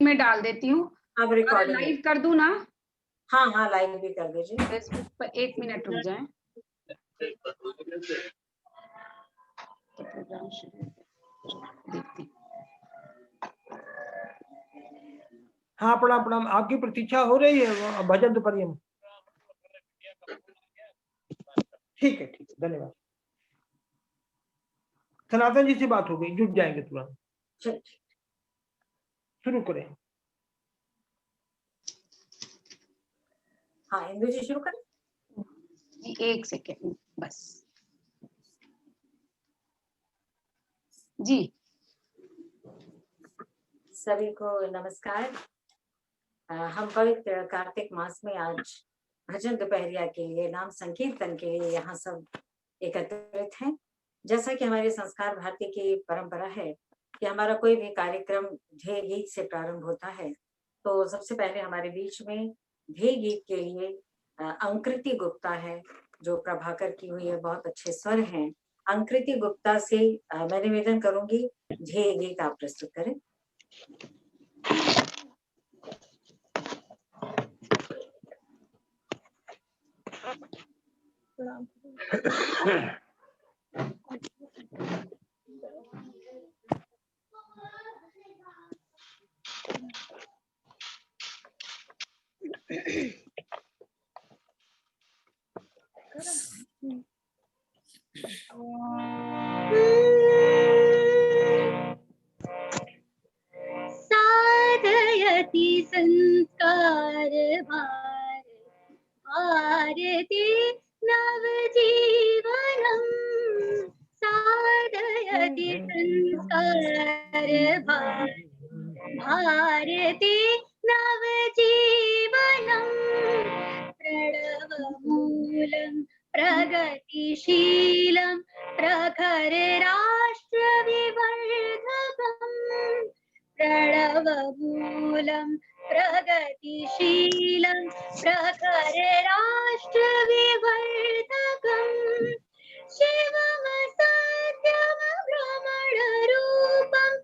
में डाल देती हूँ। अब रिकॉर्डिंग लाइव कर दूं ना? हाँ हाँ, लाइव भी कर दीजिए। फेसबुक पर 1 मिनट रुक जाएं। तो प्रोग्राम शुरू देखती। हाँ प्रणाम प्रणाम, आपकी प्रतीक्षा हो रही है भजन दोपहर में। ठीक है धन्यवाद। सनातन जी से बात हो गई, जुट जाएंगे तुरंत। शुरू करें। हाँ इंदु जी शुरू करें। 1 सेकेंड बस जी। सभी को नमस्कार। हम पवित्र कार्तिक मास में आज भजन दोपहरिया के लिए, नाम संकीर्तन के लिए यहाँ सब एकत्रित हैं। जैसा कि हमारे संस्कार भारती की परंपरा है कि हमारा कोई भी कार्यक्रम ध्येय गीत से प्रारंभ होता है, तो सबसे पहले हमारे बीच में ध्येय गीत के लिए अंकृति गुप्ता है, जो प्रभाकर की हुई है, बहुत अच्छे स्वर हैं। अंकृति गुप्ता से मैं निवेदन करूंगी ध्येय गीत आप प्रस्तुत करें। साधयति संस्कार भारती नवजीवनम्, साधयति संस्कार भारती नवजीवनम्, प्रणवमूलं प्रगतिशीलं प्रखर राष्ट्रविवर्धकम्, प्रणवमूलं प्रगतिशीलं प्रखर राष्ट्रविवर्धकम्, शिवम सत्यम भ्रमणरूपं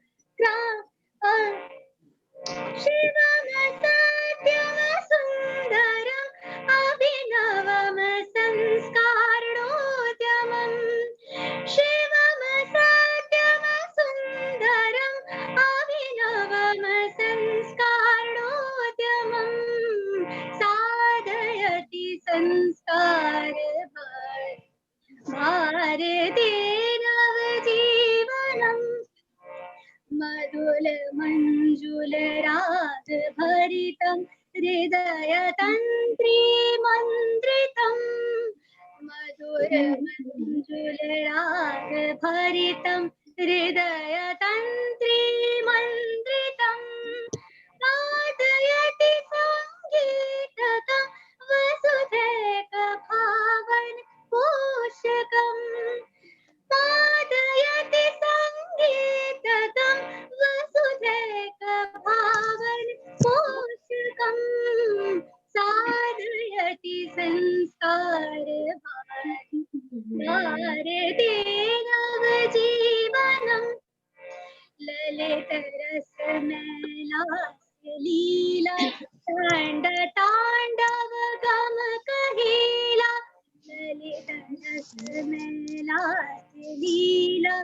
शिवम सत्यम सुन्दरम् अभिनवम संस्कारणोद्यमम्, शिवम सत्यम सुन्दरम् अभिनवम संस्कारणोद्यमम्, साधयति संस्कार भारती नवजीवनम्, मधुल मंजुल राग भरितं हृदय तंत्री मंत्रितम्, मधुर मंजुल राग भरितं हृदय तंत्री मंत्रितम्, वादयति संगीतकं वसुधैक भावन पोषकम्, वादयति संगीतकं वसुधैक भावन पोषकम्, साधयति संस्कार भारती नवजीवनम्, ललित रस मैलास्य लीला तांड तांडव गम कहीला, ललित रस मैलास्य लीला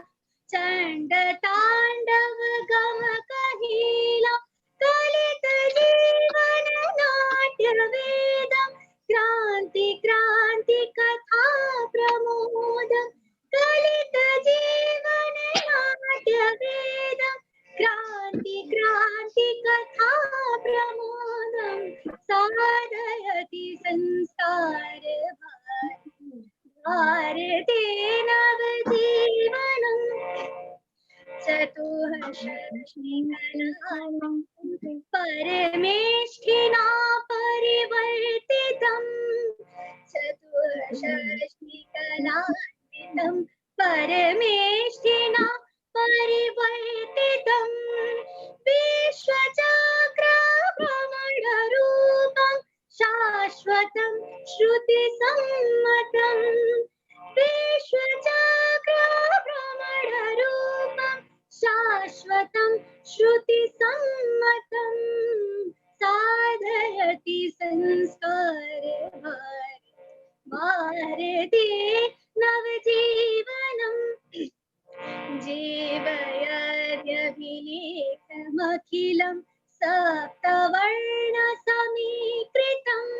चंड तांडव गम कहीला, कलित जीवन नाट्य वेदम क्रांति क्रांति कथा प्रमोदम, कलित जीवन नाट्य वेदम क्रांति क्रांति कथा प्रमोदम, साधयति संस्कार भारती नवजीवनम्, चतुःषष्टिकलानं परमेष्ठिना परिवर्तितम्, चतुःषष्टिकलान्वितं परमेष्ठिना परिवर्तितम्, विश्वचक्रभ्रमणरूपं शाश्वतं श्रुतिसम्मतम्, विश्वचक्रभ्रमणरूपं शाश्वतं श्रुतिसम्मतम्, संस्कार भारती नवजीवनम् जीवयद्यभिलेखमखिलं सप्तवर्णसमीकृतम्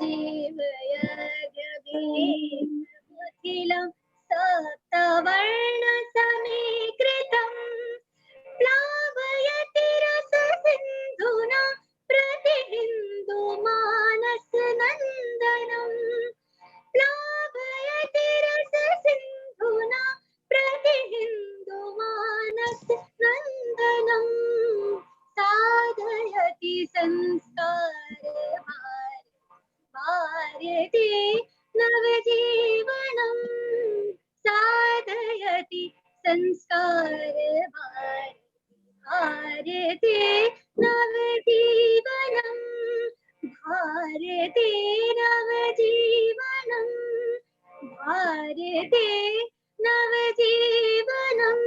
जीवयद्यभिलेखमखिलं सप्तवर्णसमीकृतम् प्लावयति रससिन्धुना प्रतिबिन्दुमानसनन्दनम् प्लावयति रससिन्धुना प्रतिबिन्दुमानसनन्दनम् साधयति संस्कार भारती नवजीवनम् साधयति संस्कार भारती नवजीवनम् भारती नवजीवनम् भारती नवजीवनम्।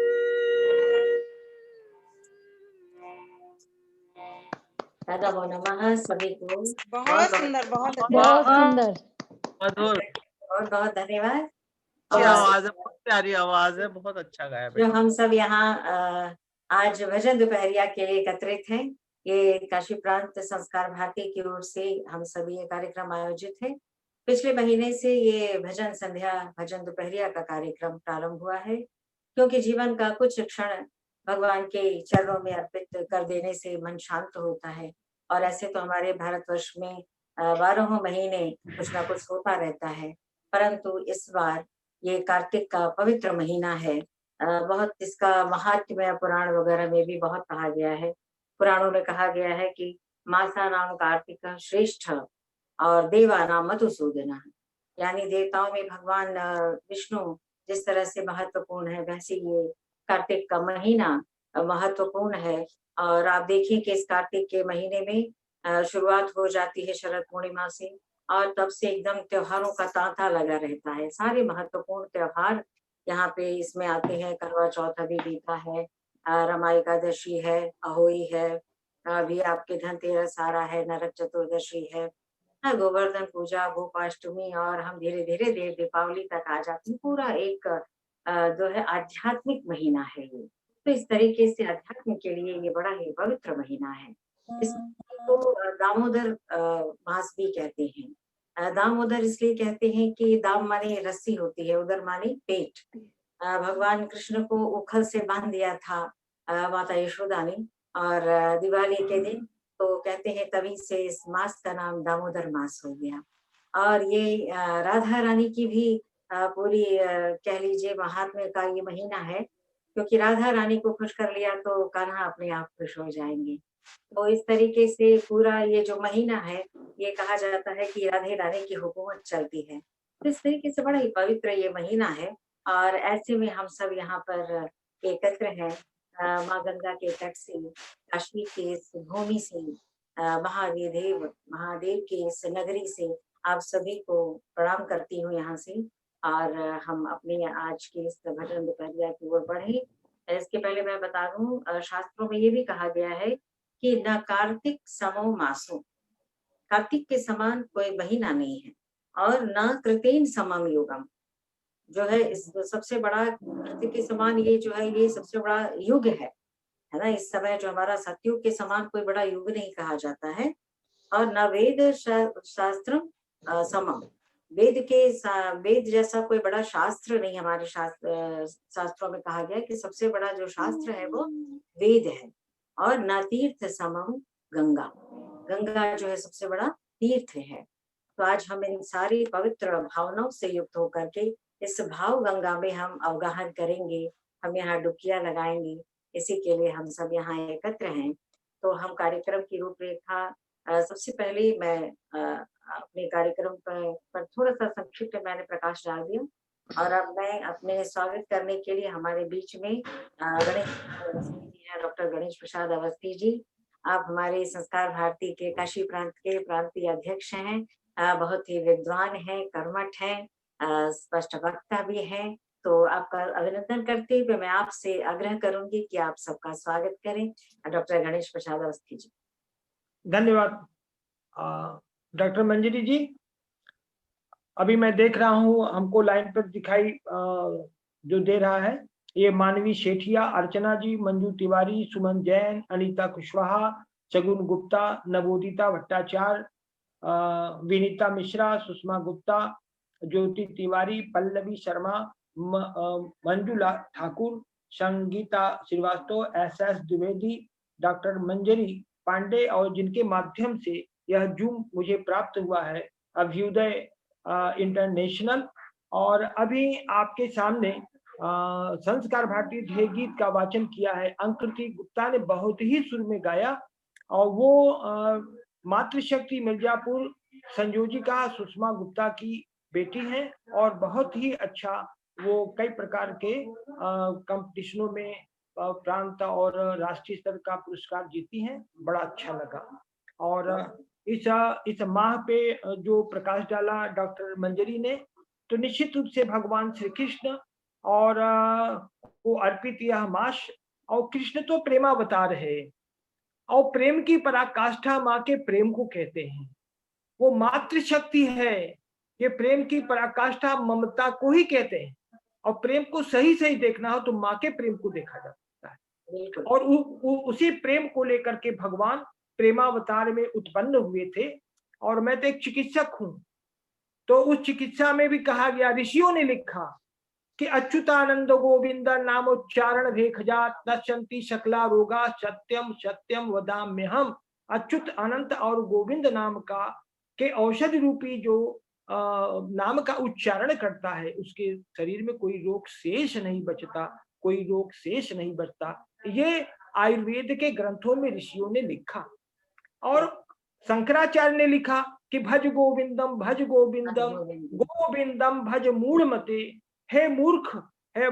नमो नमः सभी को बहुत सुंदर, बहुत अच्छा। बहुत सुंदर, मधुर, बहुत बहुत धन्यवाद। अच्छी आवाज है, बहुत प्यारी आवाज है, बहुत अच्छा गाया जो बेटा। हम सब यहाँ आज भजन दोपहरिया के लिए एकत्रित हैं, ये काशी प्रांत संस्कार भारती की ओर से हम सभी ये कार्यक्रम आयोजित है। पिछले महीने से ये भजन संध्या भजन दोपहरिया का कार्यक्रम प्रारंभ हुआ है, क्योंकि जीवन का कुछ क्षण भगवान के चरणों में अर्पित कर देने से मन शांत होता है। और ऐसे तो हमारे भारतवर्ष में 12 महीने कुछ ना कुछ होता रहता है, परंतु इस बार ये कार्तिक का पवित्र महीना है। बहुत इसका महात्म्य पुराण वगैरह में भी बहुत कहा गया है। पुराणों में कहा गया है कि मासा नाम कार्तिक श्रेष्ठ और देवा नाम मधुसूदन, यानी देवताओं में भगवान विष्णु जिस तरह से महत्वपूर्ण है, वैसे ये कार्तिक का महीना महत्वपूर्ण है। और आप देखिए कि इस कार्तिक के महीने में शुरुआत हो जाती है शरद पूर्णिमा से, और तब से एकदम त्योहारों का तांता लगा रहता है। सारे महत्वपूर्ण त्योहार यहाँ पे इसमें आते हैं। करवा चौथ अभी बीता है, रमा एकादशी है, अहोई है, अभी आपके धनतेरस आ रहा है, नरक चतुर्दशी है, गोवर्धन पूजा, गोपाष्टमी, और हम धीरे धीरे दीपावली तक आ जाते हैं। पूरा एक जो है आध्यात्मिक महीना है ये। तो इस तरीके से अध्यात्म के लिए ये बड़ा ही पवित्र महीना है। इसको दामोदर मास भी कहते हैं। दामोदर इसलिए कहते हैं कि दाम माने रस्सी होती है, उदर माने पेट। भगवान कृष्ण को उखल से बांध दिया था माता यशोदा ने, और दिवाली के दिन तो कहते हैं तभी से इस मास का नाम दामोदर मास हो गया। और ये राधा रानी की भी पूरी कह लीजिए महात्म्य का ये महीना है, क्योंकि राधा रानी को खुश कर लिया तो कान्हा अपने आप खुश हो जाएंगे। तो इस तरीके से पूरा ये जो महीना है, ये कहा जाता है कि राधे रानी की हुकूमत चलती है। तो इस तरीके से बड़ा ही पवित्र ये महीना है। और ऐसे में हम सब यहाँ पर एकत्र हैं माँ गंगा के तट से, काशी के इस भूमि से, महादेव के इस नगरी से आप सभी को प्रणाम करती हूँ यहाँ से। और हम अपने आज के इस भजन दोपहरिया की ओर बढ़े। इसके पहले मैं बता दूं, शास्त्रों में ये भी कहा गया है कि न कार्तिक समो मासो, कार्तिक के समान कोई महीना नहीं है, और न कृतेन समम युगम, जो है इस सबसे बड़ा कार्तिक के समान ये जो है ये सबसे बड़ा युग है ना। इस समय जो हमारा सतयुग के समान कोई बड़ा युग नहीं कहा जाता है। और न वेद शास्त्र समम, वेद जैसा कोई बड़ा शास्त्र नहीं। हमारे शास्त्रों में कहा गया कि सबसे बड़ा जो शास्त्र है वो वेद है। और न तीर्थ समम गंगा, गंगा जो है सबसे बड़ा तीर्थ है। तो आज हम इन सारी पवित्र भावनाओं से युक्त होकर के इस भाव गंगा में हम अवगाहन करेंगे, हम यहाँ डुबकियां लगाएंगे। इसी के लिए हम सब यहाँ एकत्र हैं। तो हम कार्यक्रम की रूपरेखा सबसे पहले मैं अपने कार्यक्रम पर थोड़ा सा संक्षिप्त मैंने प्रकाश डाल दिया। और अब मैं अपने स्वागत करने के लिए हमारे बीच में डॉक्टर गणेश प्रसाद अवस्थी जी, आप हमारे संस्कार भारती के काशी प्रांत के प्रांतीय अध्यक्ष हैं। बहुत ही विद्वान हैं, कर्मठ हैं, स्पष्ट वक्ता भी हैं। तो आपका अभिनंदन करते हुए मैं आपसे आग्रह करूंगी कि आप सबका स्वागत करें। डॉक्टर गणेश प्रसाद अवस्थी जी। धन्यवाद। डॉक्टर मंजरी जी, अभी मैं देख रहा हूँ हमको लाइन पर दिखाई जो दे रहा है, ये मानवी सेठिया, अर्चना जी, मंजू तिवारी, सुमन जैन, अनीता कुशवाहा, शगुन गुप्ता, नवोदिता भट्टाचार्य, विनीता मिश्रा, सुषमा गुप्ता, ज्योति तिवारी, पल्लवी शर्मा, मंजुला ठाकुर, संगीता श्रीवास्तव, एस द्विवेदी, डॉक्टर मंजरी पांडे, और जिनके माध्यम से यह जूम मुझे प्राप्त हुआ है, अभ्युदय इंटरनेशनल। और अभी आपके सामने संस्कार भारती ध्येय गीत का वाचन किया है, अंकृति गुप्ता ने बहुत ही सुर में गाया, और वो मातृशक्ति मिर्जापुर संयोजिका सुषमा गुप्ता की बेटी हैं, और बहुत ही अच्छा वो कई प्रकार के कंपटीशनों में प्रांत और राष्ट्रीय स्तर का पुरस्कार जीती हैं। बड़ा अच्छा लगा। और इस माह पे जो प्रकाश डाला डॉक्टर मंजरी ने, तो निश्चित रूप से भगवान श्री कृष्ण और वो अर्पित यह मास, और कृष्ण तो प्रेमावतार है, और प्रेम की पराकाष्ठा माँ के प्रेम को कहते हैं। वो मातृशक्ति है, ये प्रेम की पराकाष्ठा ममता को ही कहते हैं। और प्रेम को सही सही देखना हो तो माँ के प्रेम को देखा जा सकता है, और उसी प्रेम को लेकर के भगवान प्रेमावतार में उत्पन्न हुए थे। और मैं तो एक चिकित्सक हूं, तो उस चिकित्सा में भी कहा गया, ऋषियों ने लिखा कि अच्युतानंद गोविंद नामोच्चारण भेखजात नश्यन्ति सकला रोगा सत्यम सत्यम वदाम्यहम। अच्युत अनंत और गोविंद नाम का के औषधि रूपी जो नाम का उच्चारण करता है, उसके शरीर में कोई रोग शेष नहीं बचता, कोई रोग शेष नहीं बचता। ये आयुर्वेद के ग्रंथों में ऋषियों ने लिखा। और शंकराचार्य ने लिखा कि भज गोविंदम भज गोविंदम गोविंदम भज मूढ़मते। हे मूर्ख, है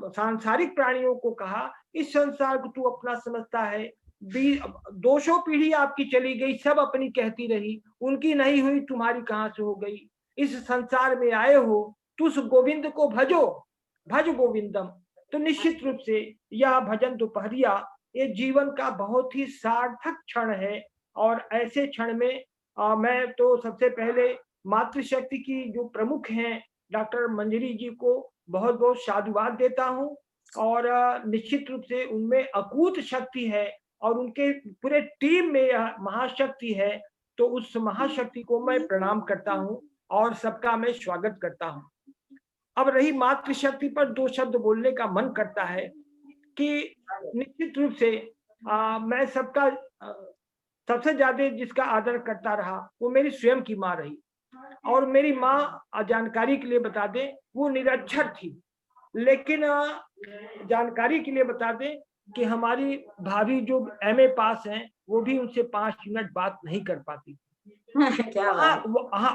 सांसारिक प्राणियों को कहा, इस संसार को तू अपना समझता है, 200 पीढ़ी आपकी चली गई, सब अपनी कहती रही, उनकी नहीं हुई, तुम्हारी कहां से हो गई। इस संसार में आए हो तो उस गोविंद को भजो, भज गोविंदम। तो निश्चित रूप से यह भजन दोपहरिया ये जीवन का बहुत ही सार्थक क्षण है। और ऐसे क्षण में मैं तो सबसे पहले मातृशक्ति की जो प्रमुख हैं डॉक्टर मंजरी जी को बहुत बहुत साधुवाद देता हूं। और निश्चित रूप से उनमें अकूत शक्ति है, और उनके पूरे टीम में यह महाशक्ति है। तो उस महाशक्ति को मैं प्रणाम करता हूं और सबका मैं स्वागत करता हूं। अब रही मातृशक्ति पर 2 शब्द बोलने का मन करता है कि निश्चित रूप से मैं सबका सबसे ज्यादा जिसका आदर करता रहा वो मेरी स्वयं की माँ रही। और मेरी माँ, जानकारी के लिए बता दें, वो निरक्षर थी, लेकिन जानकारी के लिए बता दें कि हमारी भाभी जो MA पास हैं, वो भी उनसे 5 मिनट बात नहीं कर पाती थी।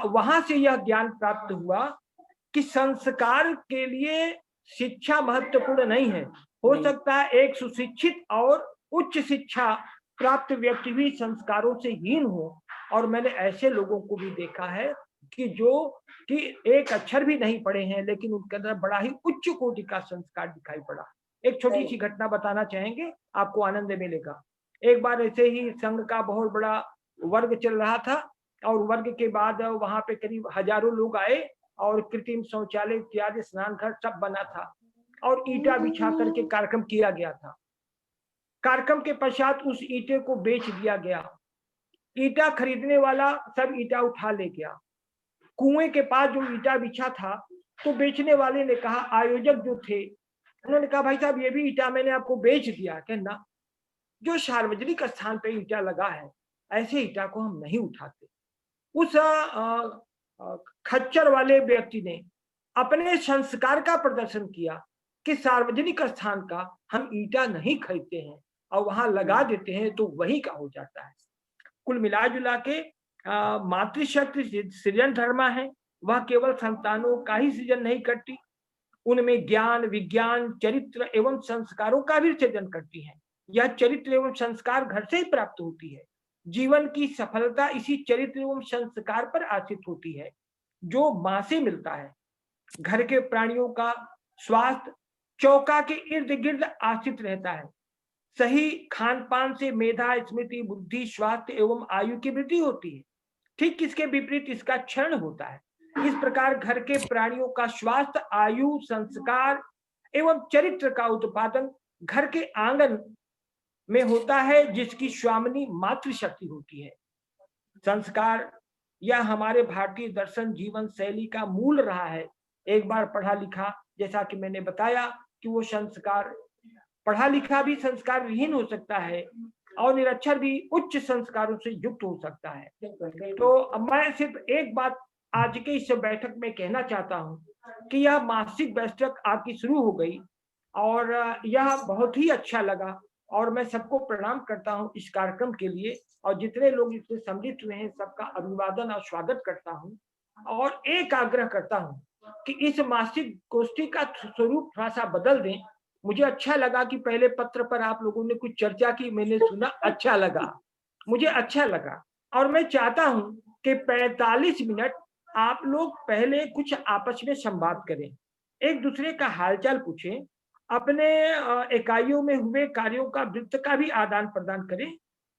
वहां से यह ज्ञान प्राप्त हुआ कि संस्कार के लिए शिक्षा महत्वपूर्ण नहीं है। हो सकता है एक सुशिक्षित और उच्च शिक्षा प्राप्त व्यक्ति भी संस्कारों से हीन हो। और मैंने ऐसे लोगों को भी देखा है कि जो कि एक अक्षर भी नहीं पढ़े हैं, लेकिन उनके अंदर बड़ा ही उच्च कोटि का संस्कार दिखाई पड़ा। एक छोटी सी घटना बताना चाहेंगे, आपको आनंद मिलेगा। एक बार ऐसे ही संघ का बहुत बड़ा वर्ग चल रहा था, और वर्ग के बाद वहां पे करीब हजारों लोग आए, और कृत्रिम शौचालय इत्यादि स्नान घर सब बना था, और ईंटा बिछा करके कार्यक्रम किया गया था। कार्यक्रम के पश्चात उस ईंटे को बेच दिया गया। ईंटा खरीदने वाला सब ईंटा उठा ले गया। कुएं के पास जो ईंटा बिछा था, तो बेचने वाले ने कहा, आयोजक जो थे उन्होंने कहा, भाई साहब ये भी ईंटा मैंने आपको बेच दिया। कहना, जो सार्वजनिक स्थान पे ईंटा लगा है, ऐसे ईंटा को हम नहीं उठाते। उस खच्चर वाले व्यक्ति ने अपने संस्कार का प्रदर्शन किया कि सार्वजनिक स्थान का हम ईंटा नहीं खरीदते हैं, और वहां लगा देते हैं तो वही का हो जाता है। कुल मिला जुला के मातृशक्ति सृजन धर्मा है। वह केवल संतानों का ही सृजन नहीं करती, उनमें ज्ञान, विज्ञान, चरित्र एवं संस्कारों का भी सृजन करती है। यह चरित्र एवं संस्कार घर से ही प्राप्त होती है। जीवन की सफलता इसी चरित्र एवं संस्कार पर आश्रित होती है, जो माँ से मिलता है। घर के प्राणियों का स्वास्थ्य चौका के इर्द गिर्द आश्रित रहता है। सही खान पान से मेधा, स्मृति, बुद्धि, स्वास्थ्य एवं आयु की वृद्धि होती है। ठीक इसके विपरीत इसका क्षरण होता है। इस प्रकार घर के प्राणियों का स्वास्थ्य, आयु, संस्कार एवं चरित्र का उत्पादन घर के आंगन में होता है, जिसकी स्वामिनी मातृशक्ति होती है। संस्कार यह हमारे भारतीय दर्शन जीवन शैली का मूल रहा है। एक बार पढ़ा लिखा, जैसा कि मैंने बताया कि वो संस्कार, पढ़ा लिखा भी संस्कार विहीन हो सकता है और निरक्षर भी उच्च संस्कारों से युक्त हो सकता है। बिल्कुल बिल्कुल। तो अब मैं सिर्फ एक बात आज के इस बैठक में कहना चाहता हूं कि यह मासिक बैठक आपकी शुरू हो गई और यह बहुत ही अच्छा लगा और मैं सबको प्रणाम करता हूं इस कार्यक्रम के लिए, और जितने लोग इसमें सम्मिलित हुए हैं सबका अभिवादन और स्वागत करता हूं। और एक आग्रह करता हूं कि इस मासिक गोष्ठी का स्वरूप थोड़ा सा बदल दें। मुझे अच्छा लगा कि पहले पत्र पर आप लोगों ने कुछ चर्चा की, मैंने सुना, अच्छा लगा, मुझे अच्छा लगा। और मैं चाहता हूं कि 45 मिनट आप लोग पहले कुछ आपस में संवाद करें, एक दूसरे का हालचाल पूछें, अपने इकाइयों में हुए कार्यों का वृत्त का भी आदान प्रदान करें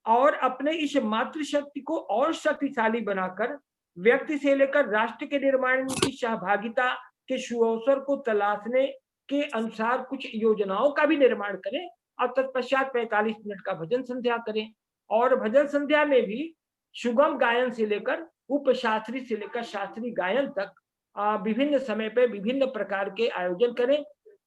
और अपने इस मातृशक्ति को और शक्तिशाली बनाकर व्यक्ति से लेकर राष्ट्र के निर्माण की सहभागिता के सुअवसर को तलाशने के अनुसार कुछ योजनाओं का भी निर्माण करें और तत्पश्चात 45 मिनट का भजन संध्या करें। और भजन संध्या में भी सुगम गायन से लेकर उपशास्त्रीय से लेकर शास्त्रीय गायन तक विभिन्न समय पे विभिन्न प्रकार के आयोजन करें।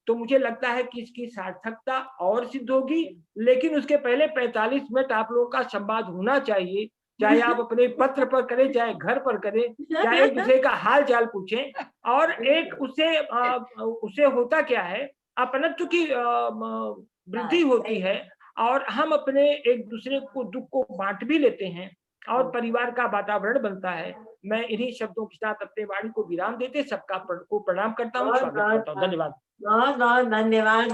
तो मुझे लगता है कि इसकी सार्थकता और सिद्ध होगी। लेकिन उसके पहले 45 मिनट आप लोगों का संवाद होना चाहिए, चाहे आप अपने पत्र पर करें, चाहे घर पर करें, चाहे एक दूसरे का हाल चाल पूछें। और एक उससे होता क्या है, अपनत्व की वृद्धि होती है और हम अपने एक दूसरे को दुख को बांट भी लेते हैं और परिवार का वातावरण बनता है। मैं इन्हीं शब्दों के साथ अपने वाणी को विराम देते सबका को प्रणाम करता हूँ, स्वागत करता हूँ। धन्यवाद। बहुत बहुत धन्यवाद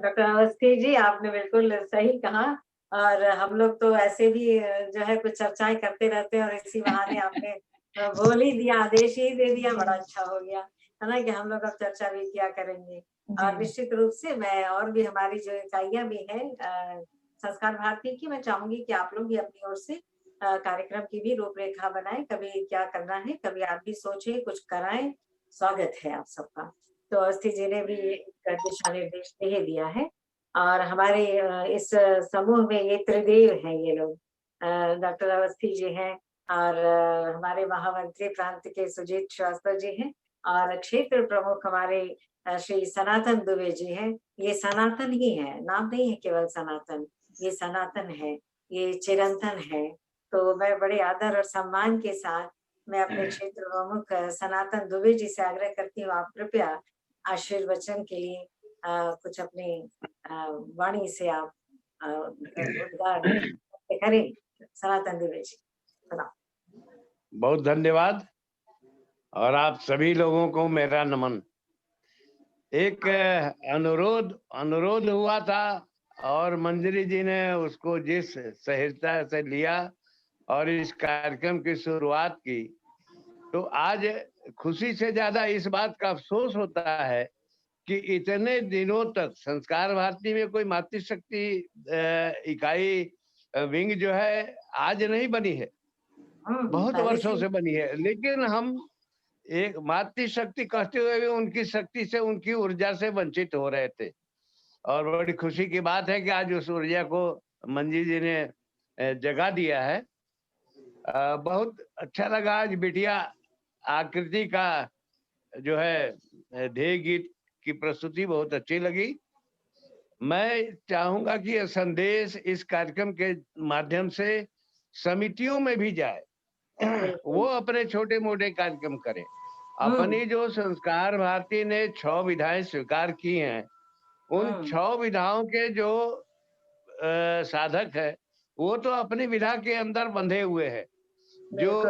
डॉक्टर अवस्थी जी, आपने बिल्कुल सही कहा। और हम लोग तो ऐसे भी जो है कुछ चर्चाएं करते रहते हैं और इसी बहाने आपने बोल ही दिया, आदेश ही दे दिया, बड़ा अच्छा हो गया है ना कि हम लोग अब चर्चा भी किया करेंगे। और निश्चित रूप से मैं और भी हमारी जो इकाइयां भी है संस्कार भारती की, मैं चाहूंगी कि आप लोग भी अपनी ओर से कार्यक्रम की भी रूपरेखा बनाएं, कभी क्या करना है, कभी आप भी सोचें, कुछ कराएं। स्वागत है आप सबका। तो अवस्थी जी ने भी दिशा निर्देश दे ही दिया है। और हमारे इस समूह में ये त्रिदेव हैं, ये लोग डॉक्टर अवस्थी जी हैं और हमारे महामंत्री प्रांत के सुजीत श्रीवास्तव जी हैं और क्षेत्र प्रमुख हमारे श्री सनातन दुबे जी हैं। ये सनातन ही है, नाम नहीं है केवल सनातन, ये सनातन है, ये चिरंतन है। तो मैं बड़े आदर और सम्मान के साथ मैं अपने क्षेत्र प्रमुख सनातन दुबे जी से आग्रह करती हूँ, आप कृपया आशीर्वचन के लिए कुछ अपने वाणी से आप उद्गार करें। सनातन दुबे जी, बहुत धन्यवाद और आप सभी लोगों को मेरा नमन। एक अनुरोध हुआ था और मंजरी जी ने उसको जिस सहजता से लिया और इस कार्यक्रम की शुरुआत की, तो आज खुशी से ज्यादा इस बात का अफसोस होता है कि इतने दिनों तक संस्कार भारती में कोई मातृशक्ति इकाई विंग जो है आज नहीं बनी है, बहुत वर्षों से बनी है। लेकिन हम एक मातृशक्ति कहते हुए भी उनकी शक्ति से, उनकी ऊर्जा से वंचित हो रहे थे। और बड़ी खुशी की बात है कि आज उस ऊर्जा को मंजी जी ने जगा दिया है। बहुत अच्छा लगा। आज बिटिया आकृति का जो है ध्येय गीत की प्रस्तुति बहुत अच्छी लगी। मैं चाहूंगा कि यह संदेश इस कार्यक्रम के माध्यम से समितियों में भी जाए, वो अपने छोटे मोटे कार्यक्रम करें। अपनी जो संस्कार भारती ने 6 विधाएं स्वीकार की हैं, उन 6 विधाओं के जो साधक है वो तो अपनी विधा के अंदर बंधे हुए हैं। जो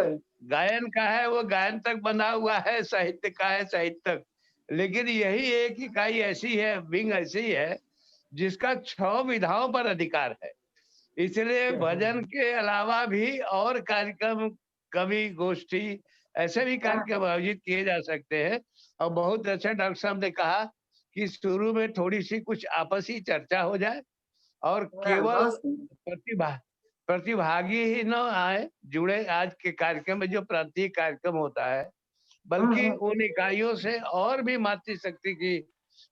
गायन का है वो गायन तक बंधा हुआ है, साहित्य का है साहित्य तक। लेकिन यही एक इकाई ऐसी है, विंग ऐसी है जिसका 6 विधाओं पर अधिकार है। इसलिए भजन के अलावा भी और कार्यक्रम, कवि गोष्ठी, ऐसे भी कार्यक्रम आयोजित किए जा सकते हैं। और बहुत अच्छा डॉक्टर साहब ने कहा कि शुरू में थोड़ी सी कुछ आपसी चर्चा हो जाए और केवल प्रतिभागी ही न आए जुड़े आज के कार्यक्रम में, जो प्रांतीय कार्यक्रम होता है, बल्कि उन इकाइयों से और भी मातृशक्ति की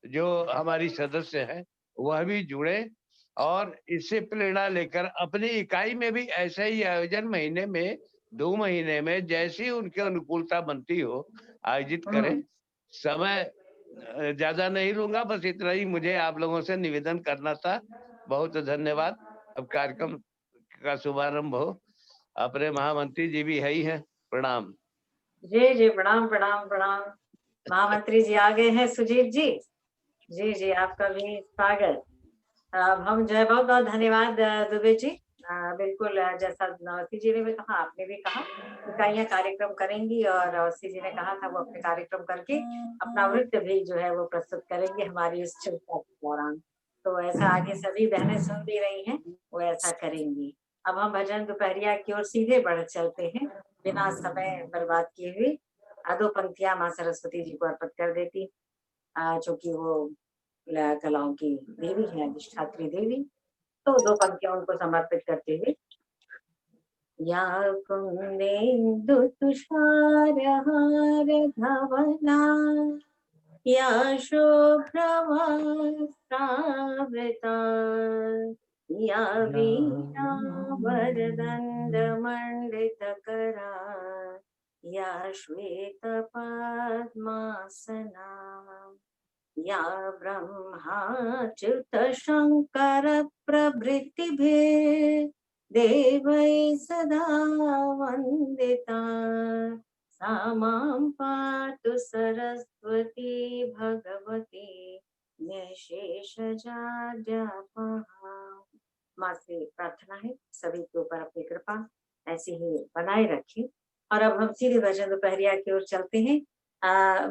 जो हमारी सदस्य है वह भी जुड़े और इससे प्रेरणा लेकर अपनी इकाई में भी ऐसा ही आयोजन महीने में 2 महीने में जैसी उनकी अनुकूलता बनती हो आयोजित करें। समय ज्यादा नहीं लूंगा, बस इतना ही मुझे आप लोगों से निवेदन करना था। बहुत धन्यवाद। अब कार्यक्रम का शुभारंभ हो। अपने महामंत्री जी भी है ही हैं। प्रणाम। जी जी, प्रणाम प्रणाम प्रणाम। महामंत्री जी आ गए हैं, सुजीत जी। जी जी, आपका भी स्वागत। अब हम जो है बहुत बहुत धन्यवाद दुबे जी। बिल्कुल जैसा नौसी जी ने भी कहा, आपने भी कहा, इकाइयां कार्यक्रम करेंगी और नौसी जी ने कहा था वो अपने कार्यक्रम करके अपना नृत्य भी जो है वो प्रस्तुत करेंगे हमारी इस चर्चा के दौरान। तो ऐसा आगे सभी बहनें सुन भी रही हैं, वो ऐसा करेंगी। अब हम भजन दोपहरिया की ओर सीधे बढ़ चलते हैं, बिना समय बर्बाद किए हुए। 2 पंक्तियां माँ सरस्वती जी को अर्पित कर देती, चूंकि वो कलाओं की देवी है, अधिष्ठात्री देवी। तो 2 पंक्तियां उनको समर्पित करते हुए। या कुंदेन्दु तुषारहार धवला, या शुभ्रवस्त्रावृता, या वीणावरदण्डमण्डितकरा, या श्वेतपद्मासना, या ब्रह्माच्युतशङ्कर प्रभृतिभिः देवैः सदा वन्दिता, सा मां पातु सरस्वती भगवती निःशेषजाड्यापहा। माँ से प्रार्थना है सभी के ऊपर अपनी कृपा ऐसी ही बनाए रखें। और अब हम सीधे भजन दोपहरिया की ओर चलते हैं।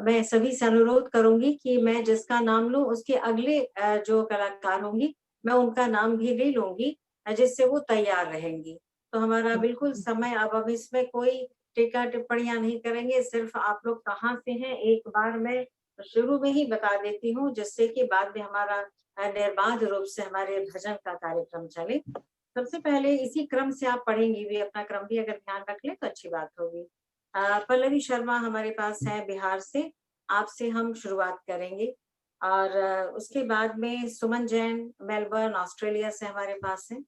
मैं सभी से अनुरोध करूंगी कि मैं जिसका नाम लूं उसके अगले जो कलाकार होंगी मैं उनका नाम भी ले लूंगी, जिससे वो तैयार रहेंगी। तो हमारा बिल्कुल समय, अब इसमें कोई टीका टिप्पणियां नहीं करेंगे, सिर्फ आप लोग कहाँ से हैं एक बार मैं शुरू में ही बता देती हूँ, जिससे कि बाद में हमारा निर्बाध रूप से हमारे भजन का कार्यक्रम चले। सबसे पहले इसी क्रम से आप पढ़ेंगी भी, अपना क्रम भी अगर ध्यान रख ले तो अच्छी बात होगी। पल्लवी शर्मा हमारे पास है बिहार से, आपसे हम शुरुआत करेंगे। और उसके बाद में सुमन जैन मेलबर्न ऑस्ट्रेलिया से हमारे पास है।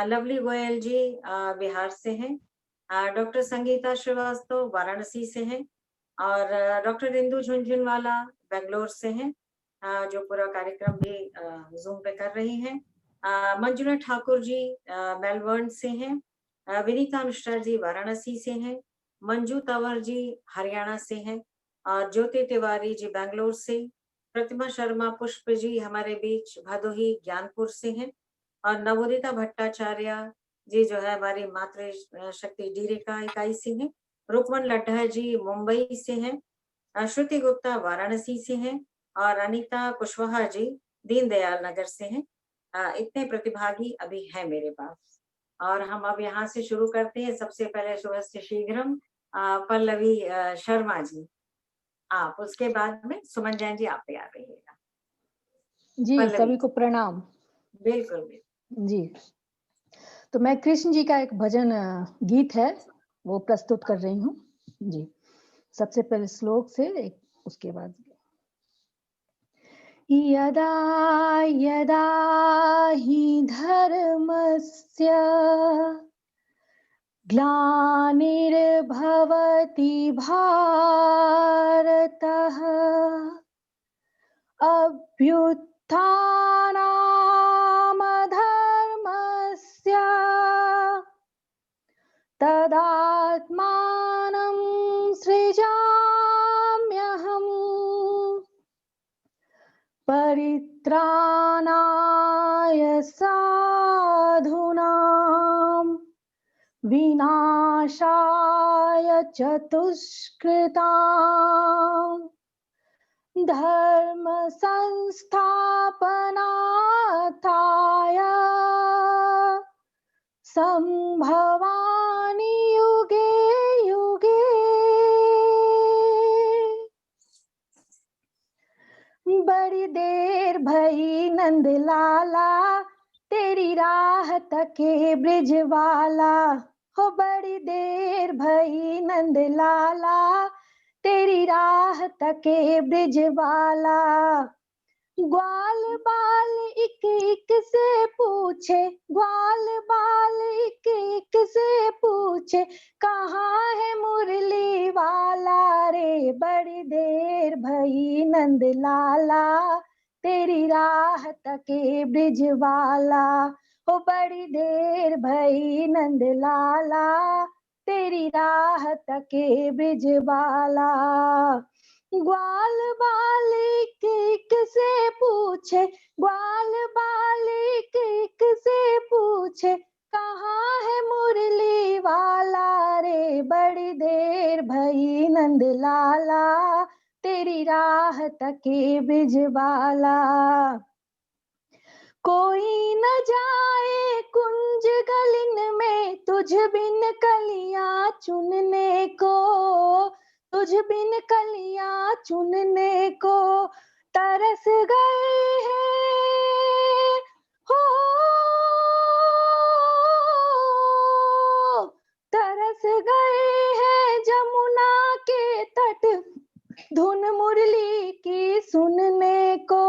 लवली गोयल जी बिहार से हैं। डॉक्टर संगीता श्रीवास्तव वाराणसी से हैं। और डॉक्टर इंदु झुंझुनवाला बेंगलोर से हैं, जो पूरा कार्यक्रम भी जूम पे कर रही हैं। मंजुला ठाकुर जी मेलबर्न से हैं। विनीता मिश्रा जी वाराणसी से हैं। मंजू तंवर जी हरियाणा से हैं। और ज्योति तिवारी जी बेंगलोर से। प्रतिमा शर्मा पुष्प जी हमारे बीच भदोही ज्ञानपुर से हैं। और नवोदिता भट्टाचार्य जी जो है हमारी मातृ शक्ति डीरेका इकाई से हैं। रुकमन लड्ढा जी मुंबई से हैं। श्रुति गुप्ता वाराणसी से हैं। और अनीता कुशवाहा जी दीनदयाल नगर से हैं। इतने प्रतिभागी अभी हैं मेरे पास। और हम अब यहाँ से शुरू करते हैं। सबसे पहले शुभ से शीघ्रम पल्लवी शर्मा जी आप, उसके बाद में सुमन जैन जी आप तैयार रहिएगा। जी पल्लवी। सभी को प्रणाम। बिल्कुल बिल्कुल। जी, तो मैं कृष्ण जी का एक भजन गीत है वो प्रस्तुत कर रही हूँ। जी, सबसे पहले श्लोक से एक, उसके बाद यदा यदा हि धर्मस्य ग्लानिर्भवति भारतः अभ्युत्थानामधर्मस्य तदात्मानं सृजाम्यहम् परित्राणाय साधूनां विनाशाय च दुष्कृताम् धर्म संस्थापनार्थाय संभवामि युगे युगे। बड़ी देर भई नंद लाला तेरी तेरी राह तके ब्रिज वाला, हो बड़ी देर भई नंद लाला, तेरी राह तके ब्रिज वाला। ग्वाल बाल एक एक से पूछे, ग्वाल बाल एक एक से पूछे, कहाँ है मुरली वाला रे, बड़ी देर भई नंद लाला, तेरी राह तके ब्रिज वाला, हो बड़ी देर भई नंद लाला, तेरी राह तके ब्रिज वाला। ग्वाल बाल एक एक से पूछे, ग्वाल बाल एक एक से पूछे, कहाँ है मुरली वाला रे, बड़ी देर भई नंद लाला, तेरी राह तके ब्रिज वाला। कोई न जाए कुंज गलिन में, तुझ बिन कलियां चुनने को, तुझ बिन कलियां चुनने को, तरस गए हैं हो, तरस गए हैं जमुना के तट, धुन मुरली की सुनने को,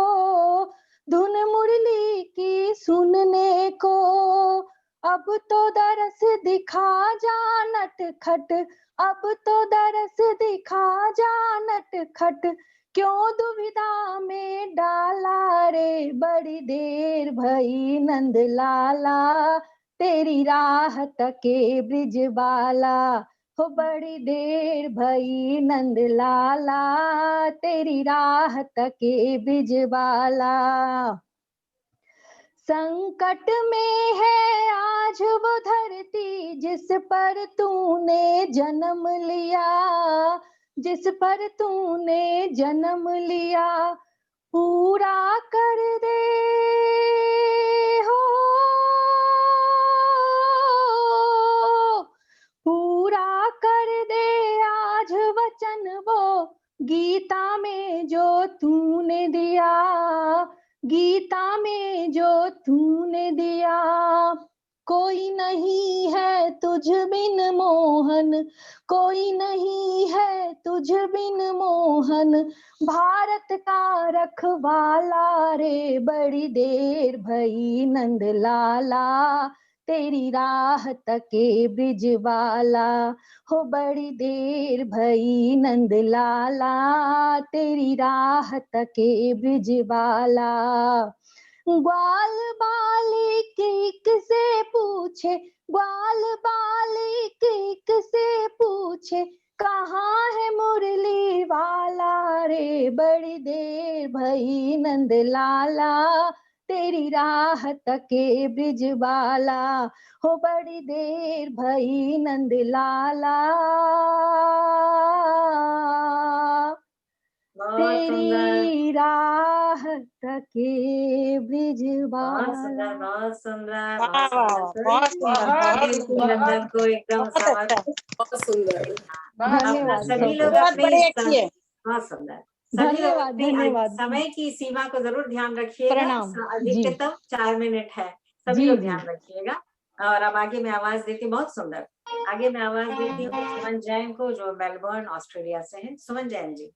धुन मुरली की सुनने को। अब तो दरस दिखा जा नटखट, अब तो दरस दिखा जा नटखट, क्यों दुविधा में डाला रे, बड़ी देर भई नंद लाला, तेरी राह तके ब्रिज वाला, हो बड़ी देर भई नंद लाला, तेरी राह तके ब्रिज वाला। संकट में है आज वो धरती, जिस पर तूने जन्म लिया, जिस पर तूने जन्म लिया, पूरा कर दे हो, पूरा कर दे आज वचन वो, गीता में जो तूने दिया, गीता में जो तूने दिया। कोई नहीं है तुझ बिन मोहन, कोई नहीं है तुझ बिन मोहन, भारत का रखवाला रे, बड़ी देर भई नंद लाला, तेरी राह तके ब्रिज वाला, हो बड़ी देर भई नंद लाला, तेरी राह तके ब्रिज वाला। ग्वाल बाल एक एक से पूछे, ग्वाल बाल एक एक से पूछे, कहाँ है मुरली वाला रे, बड़ी देर भई नंद लाला, तेरी राह तके ब्रिज वाला, हो बड़ी देर भई नंद लाला, तेरी राह तके ब्रिज बहुत सुंदर, वाला। बहुत सुंदर, वाह बहुत वाह सुंदर। बहुत सुंदर, नंदन को एकदम बहुत समझ। अच्छा, बहुत सुंदर, अपना धन्यवाद सभी लोग बहुत अपने बड़े अच्छी है। बहुत सुंदर। सभी लोग धन्यवाद अपने धन्यवाद। समय की सीमा को जरूर ध्यान रखिएगा। प्रणाम जी अधिकतम 4 मिनट है, सभी जी लोग जी। ध्यान रखिएगा। और अब आगे मैं आवाज देती हूँ, बहुत सुंदर। आगे मैं आवाज देती हूँ सुमन जैन को, जो मेलबर्न ऑस्ट्रेलिया से हैं। सुमन जैन जी।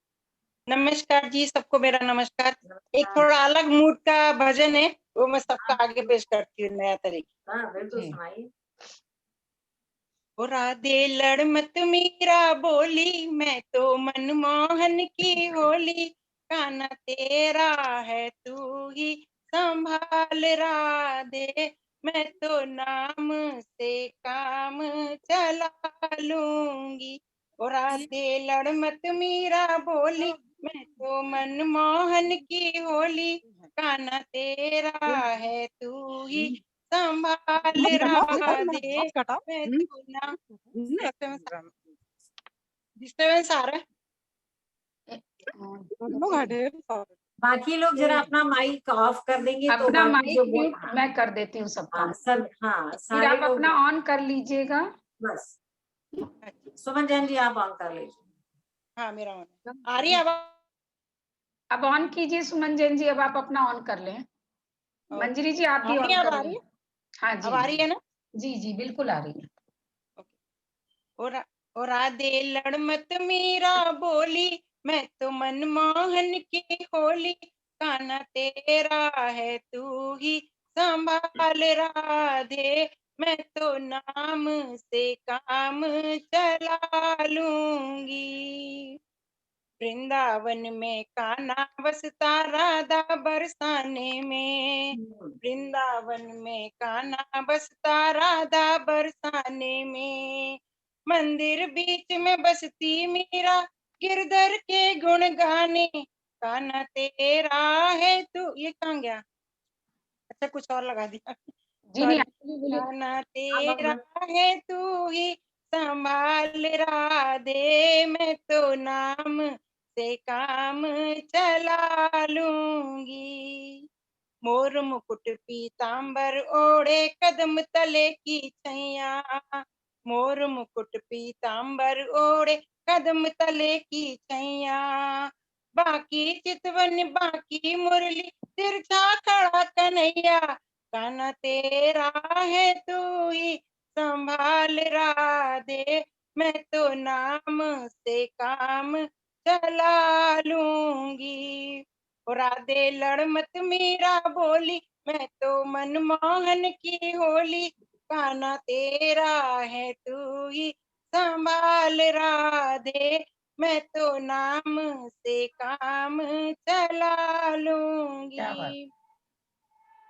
नमस्कार जी, सबको मेरा नमस्कार। एक नमस्कार। थोड़ा अलग मूड का भजन है, वो मैं सबका आगे पेश करती हूँ नया तरीके। हाँ बिल्कुल सुनाइए। ओ राधे लड़ मत मीरा बोली, मैं तो मनमोहन की होली, काना तेरा है तू ही संभाल राधे, मैं तो नाम से काम चला लूंगी। ओ राधे लड़ मत मीरा बोली, मैं तो मनमोहन की होली, काना तेरा है तू ही संभाल राधे, मैं तो ना डिस्टर्बेंस आ रहा है। बाकी लोग जरा अपना माइक ऑफ कर देंगे तो अपना बाकी जो माइक म्यूट मैं कर देती हूँ सबका, हाँ सब, हाँ फिर सारे आप लोग अपना ऑन कर लीजिएगा। बस। सुमन जैन जी आप ऑन कर लीजिए। हाँ मेरा ऑन आ रही है आवाज। अब ऑन कीजिए सुमन जैन जी, अब आप अपना ऑन कर लें। मंजरी जी आप भी आ रही ऑन है, अब कर आ रही लें। है। हाँ जी अब आ रही है ना? जी जी बिल्कुल आ रही है। और राधे लड़ मत मीरा बोली, मैं तो मनमोहन की होली, कान्हा तेरा है तू ही संभाल राधे, मैं तो नाम से काम चला लूंगी। वृंदावन में कान्हा बसता राधा बरसाने में, वृंदावन में कान्हा बसता राधा बरसाने में, मंदिर बीच में बसती मीरा गिरधर के गुण गाने, कान्हा तेरा है तू। ये कहाँ गया? अच्छा कुछ और लगा दिया, जी नहीं सॉरी। आप बोलिए। कान्हा तेरा है तू ही संभाल राधे, मैं तो नाम से काम चला लूंगी। मोर मुकुट पीतांबर ओढ़े कदम तले की छैया, मोर मुकुट पीतांबर ओढ़े कदम तले की छैया, बाकी चितवन बाकी मुरली तिरछा खड़ा कन्हैया, कान्हा तेरा है तू ही संभाल राधे, मैं तो नाम से काम चला लूंगी। और राधे लड़ मत मीरा बोली, मैं तो मनमोहन की होली, कान्हा तेरा है तू ही संभाल राधे, मैं तो नाम से काम चला क्या बात। लूंगी।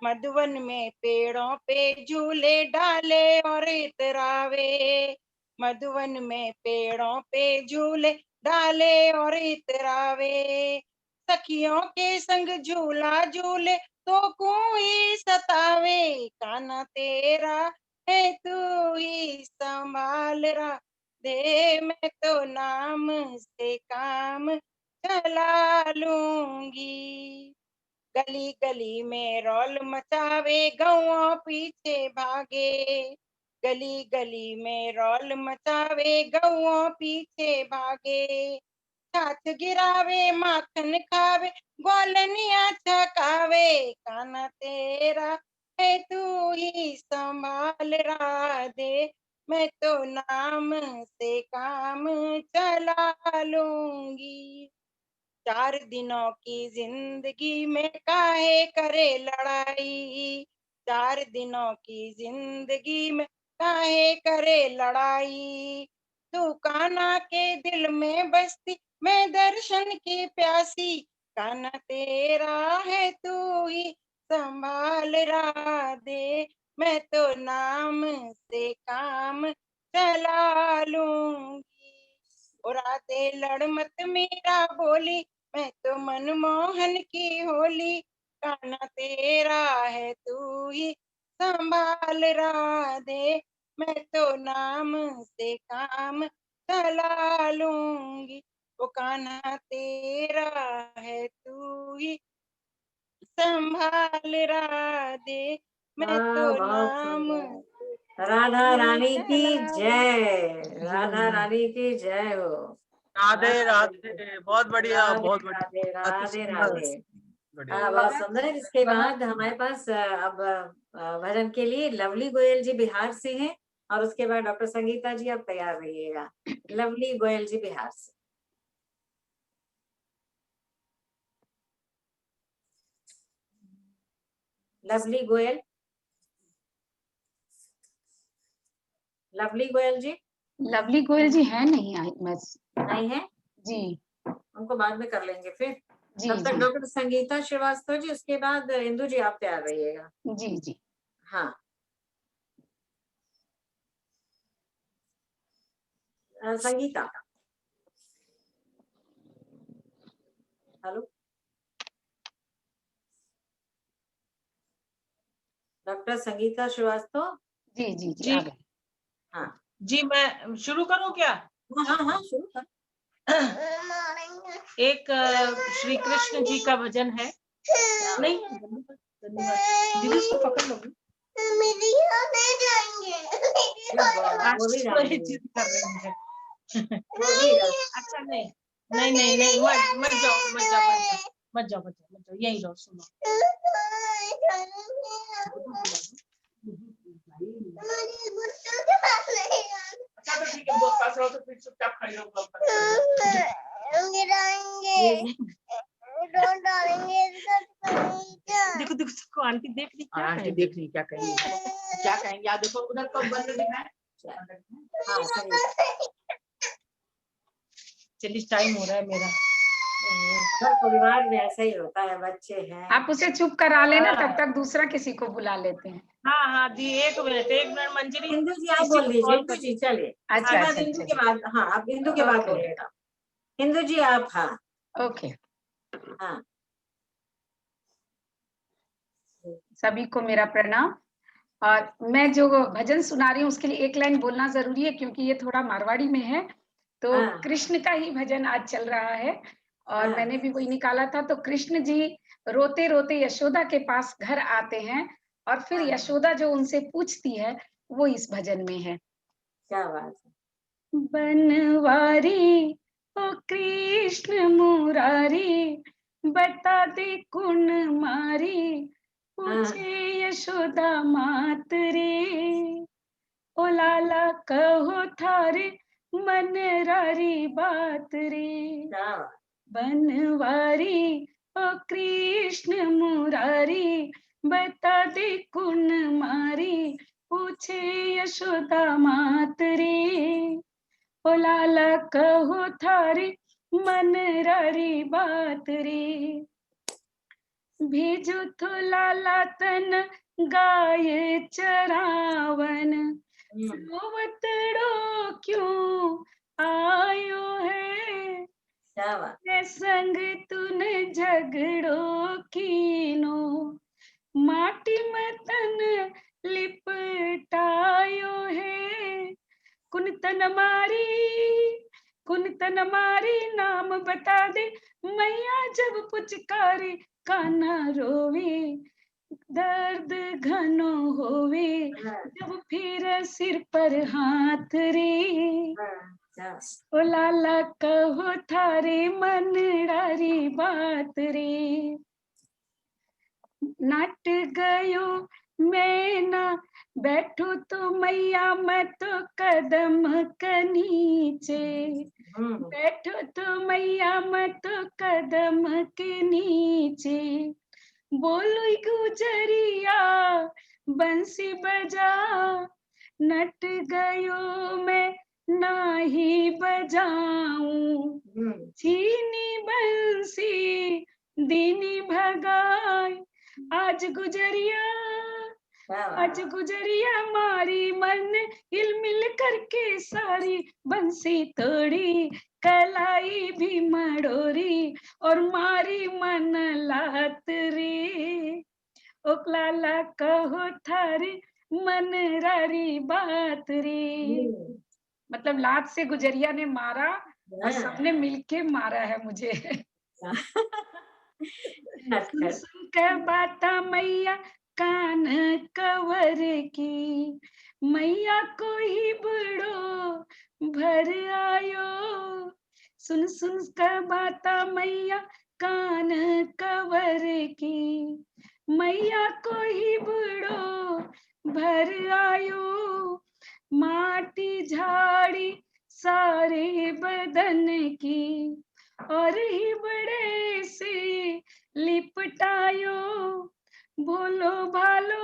मधुवन में पेड़ों पे झूले डाले और इतरावे, मधुवन में पेड़ों पे झूले डाले और इतरावे, सखियों के संग झूला झूले तो कोई सतावे, कान्हा तेरा है तू ही संभाल राधे, मैं तो नाम से काम चला लूंगी। गली गली में रौल मचावे गौओं पीछे भागे, गली गली में रौल मचावे गौओं पीछे भागे, छाछ गिरावे माखन खावे ग्वालनिया छकावे, कान्हा तेरा है तू ही संभाल राधे, मैं तो नाम से काम चला लूंगी। 4 दिनों की जिंदगी में काहे करे लड़ाई, 4 दिनों की जिंदगी में काहे करे लड़ाई, तू कान्हा के दिल में बसती मैं दर्शन की प्यासी, कान्हा तेरा है तू ही संभाल राधे, मैं तो नाम से काम चला लूंगी। और राधे लड़ मत मीरा बोली, मैं तो मनमोहन की होली, कान्हा तेरा है तू ही संभाल राधे, मैं तो नाम से काम चला लूंगी। ओ कान्हा तेरा है तू ही संभाल राधे, मैं तो बहुत नाम सुंदर। राधा रानी की जय, राधा रानी की जय हो। राधे राधे, बहुत बढ़िया, राधे बहुत बढ़िया, राधे अति राधे सुंदर, राधे। बढ़िया। बहुत सुंदर। इसके बाद हमारे पास अब भजन के लिए लवली गोयल जी बिहार से हैं, और उसके बाद डॉक्टर संगीता जी आप तैयार रहिएगा। लवली गोयल जी बिहार से। लवली गोयल, लवली गोयल जी। लवली गोयल जी है नहीं आई मैं नहीं है जी उनको बाद में कर लेंगे फिर। जी तब तक जी डॉक्टर संगीता श्रीवास्तव जी, उसके बाद इंदु जी आप तैयार रहिएगा। जी जी हाँ संगीता, हेलो डॉक्टर संगीता श्रीवास्तव। जी जी जी जी आ गए। हाँ जी, मैं शुरू करूं क्या? हाँ हाँ हाँ शुरू कर। एक श्री कृष्ण जी का भजन है। नहीं, दीदी उसको पकड़ लो। वो भी आज गाएंगे। जिद कर रही है। वो भी गा- अच्छा नहीं नहीं नहीं नहीं, मत जाओ मत जाओ मत जाओ मत जाओ मत जाओ, यहीं रहो सुनो। अच्छा तो ठीक है, बहुत पास रहो तो फिर चुपचाप खड़ी रहो। देखो देखो सबको आंटी देख रही, क्या आंटी देख रही, क्या कहेंगे, क्या कहेंगे? आप देखो उधर तो बंद दिखाए। हाँ सही। चलिए टाइम हो रहा है मेरा। घर परिवार में ऐसा ही होता है, बच्चे हैं। आप उसे चुप करा लेना, तब तक दूसरा किसी को बुला लेते हैं। हाँ हाँ दी, एक मिनट मंजरी। हिंदू जी आप बोल लीजिए, हिंदू जी चलिए। अच्छा बाद अच्छा हिंदू अच्छा के बाद, हाँ आप हिंदू के बाद ओके। बोलिएगा। हिंदू जी आप, हाँ ओके। हाँ। सभी को मेरा प्रणाम। और मैं जो भजन सुना रही हूँ उसके लिए एक लाइन बोलना जरूरी है, क्योंकि ये थोड़ा मारवाड़ी में है। तो हाँ। कृष्ण का ही भजन आज चल रहा है और हाँ। मैंने भी वही निकाला था। तो कृष्ण जी रोते रोते यशोदा के पास घर आते हैं और फिर हाँ। यशोदा जो उनसे पूछती है वो इस भजन में है। क्या बात है। बनवारी ओ कृष्ण मुरारी, बता दे कुण मारी, पूछे यशोदा मात रे, ओ लाला कहो थारे मन रारी बात रे। क्या बात। बनवारी ओ कृष्ण मुरारी, बता दे कुण मारी, पूछे यशोदा मात रे, ओ लाला कहो थारे मन रारी बात रे। भेजो तो लाला तन गाय चरावन, रोवतड़ो क्यों आयो है, क्या बात। संग तूने झगड़ो कीनो, माटी में तन लिपटायो है, कुन तन मारी नाम बता दे, मैया जब पुचकारी कान्हा रोवे, दर्द घनो होवे, जब फिर सिर पर हाथ रे, ओ लाला कहो थारे मन डारी बात रे। नट गयो मैं ना बैठू तो मैया मैं तो कदम के नीचे, बैठो तो मैया मैं तो कदम के नीचे, बोलो गुजरिया बंसी बजा, नट गयो मैं नाही बजाऊं, छीनी बंसी दीनी भगाई, आज गुजरिया मारी मन हिलमिल करके सारी, बंसी तोड़ी कलाई भी मड़ोरी और मारी मन लात रे, ओ लाला कहो थारे मन रारी बात रे। मतलब लात से गुजरिया ने मारा और सबने मिलके मारा है मुझे। सुन सुन के बाता मैया कान कवर की, मैया को ही बड़ो भर आयो, सुन सुन के बाता मैया कान कवर की, मैया को ही बड़ो भर आयो, माटी झाड़ी सारे बदन की, और ही बड़े से लिपटायो, भोलो भालो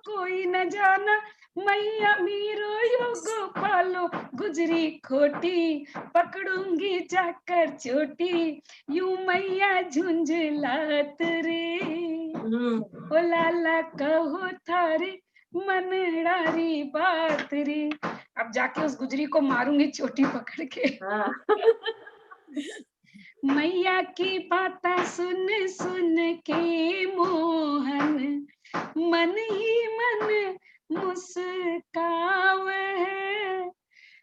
कोई न जाना, मैया मीरो यो गोपालो, गुजरी खोटी पकड़ूंगी जाकर चोटी, यूं मैया झुंझलात रे, ओ लाला कहो थारे मनडारी बात रे। अब जाके उस गुजरी को मारूंगी चोटी पकड़ के। मैया की बातें सुन सुन के मोहन, मन ही मन मुस्काव है,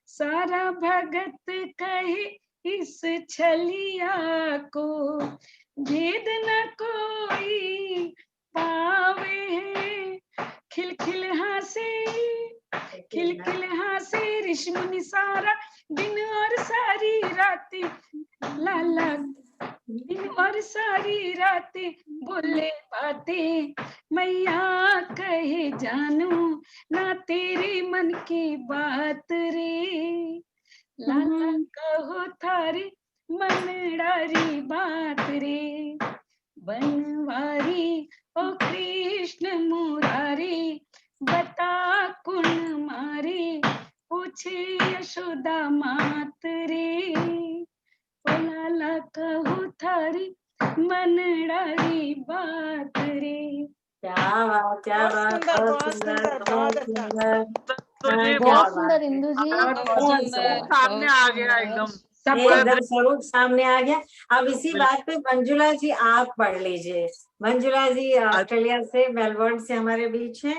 सारा भगत कहे इस छलिया को, भेद न कोई पावे है, खिलखिल ऋषि मुनि सारा दिन और सारी राती, लाला दिन और सारी रातें बोले बातें, मैया कहे जानू ना तेरे मन की बात रे। लाला कहो थारी मनडारी बात रे। बनवारी ओ कृष्ण मुरारी, बता कुण मारी, पूछे यशोदा मात रे। ओ लाला कहो थारी मनडारी बात रे। क्या बात, क्या बहुत बात, सुंदर, बहुत बहुत सुंदर, सुंदर, बहुत बहुत सुंदर। अच्छा। तो जी क्या बहुत बात सुंदर है, इंदु जी। बहुत सुंदर। सामने आ गया एकदम। एकदम स्वरूप सामने आ गया। अब इसी बिल्कुल। बात पे मंजुला जी आप पढ़ लीजिए। मंजुला जी ऑस्ट्रेलिया से, मेलबर्न से हमारे बीच है।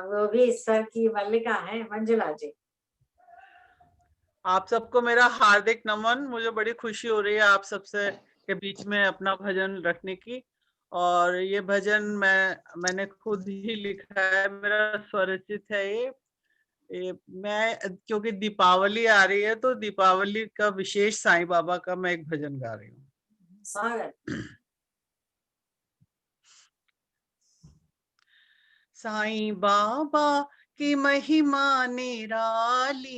वो भी ईश्वर की मल्लिका है। मंजुला जी। आप सबको मेरा हार्दिक नमन। मुझे बड़ी खुशी हो रही है आप सबसे के बीच में अपना भजन रखने की। और ये भजन मैंने खुद ही लिखा है, मेरा स्वरचित है ये मैं, क्योंकि दीपावली आ रही है तो दीपावली का विशेष साईं बाबा का मैं एक भजन गा रही हूँ। स्वागत। साईं बाबा की महिमा निराली,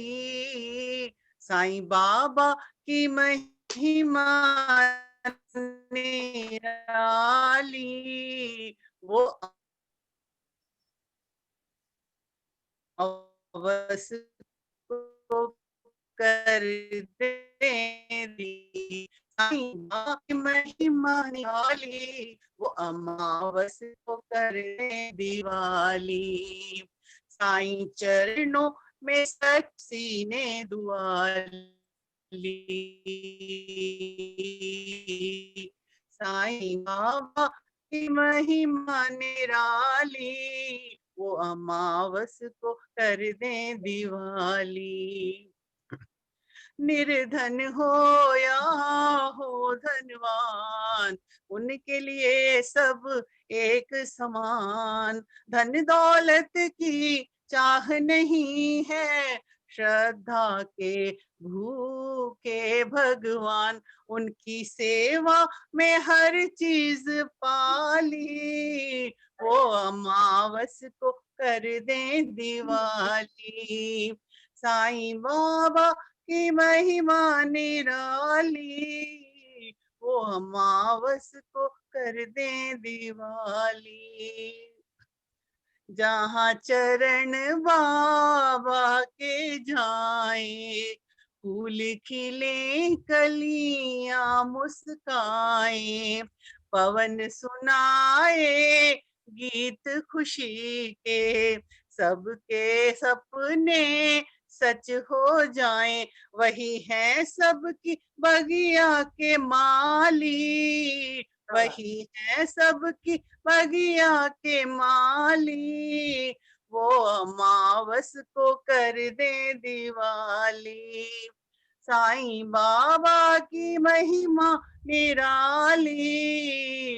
साईं बाबा की महिमा निराली, वो अवस को कर दे दी, साईं बाबा की महिमा निराली, वो अमावस को कर दे दिवाली। साईं चरणों में सच्ची ने दुआली, साईं बाबा की महिमा निराली, वो अमावस को कर दे दिवाली। निर्धन हो या हो धनवान, उनके लिए सब एक समान। धन दौलत की चाह नहीं है, श्रद्धा के भूखे भगवान। उनकी सेवा में हर चीज पाली, वो अमावस को कर दे दिवाली। साईं बाबा की महिमा निराली, वो अमावस को कर दे दिवाली। जहाँ चरण बाबा के जाए, फूल खिले कलियां मुस्काए, पवन सुनाए गीत खुशी के, सबके सपने सच हो जाए। वही है सबकी बगिया के माली, वही है सबकी बगिया के माली, वो अमावस को कर दे दिवाली। साईं बाबा की महिमा निराली,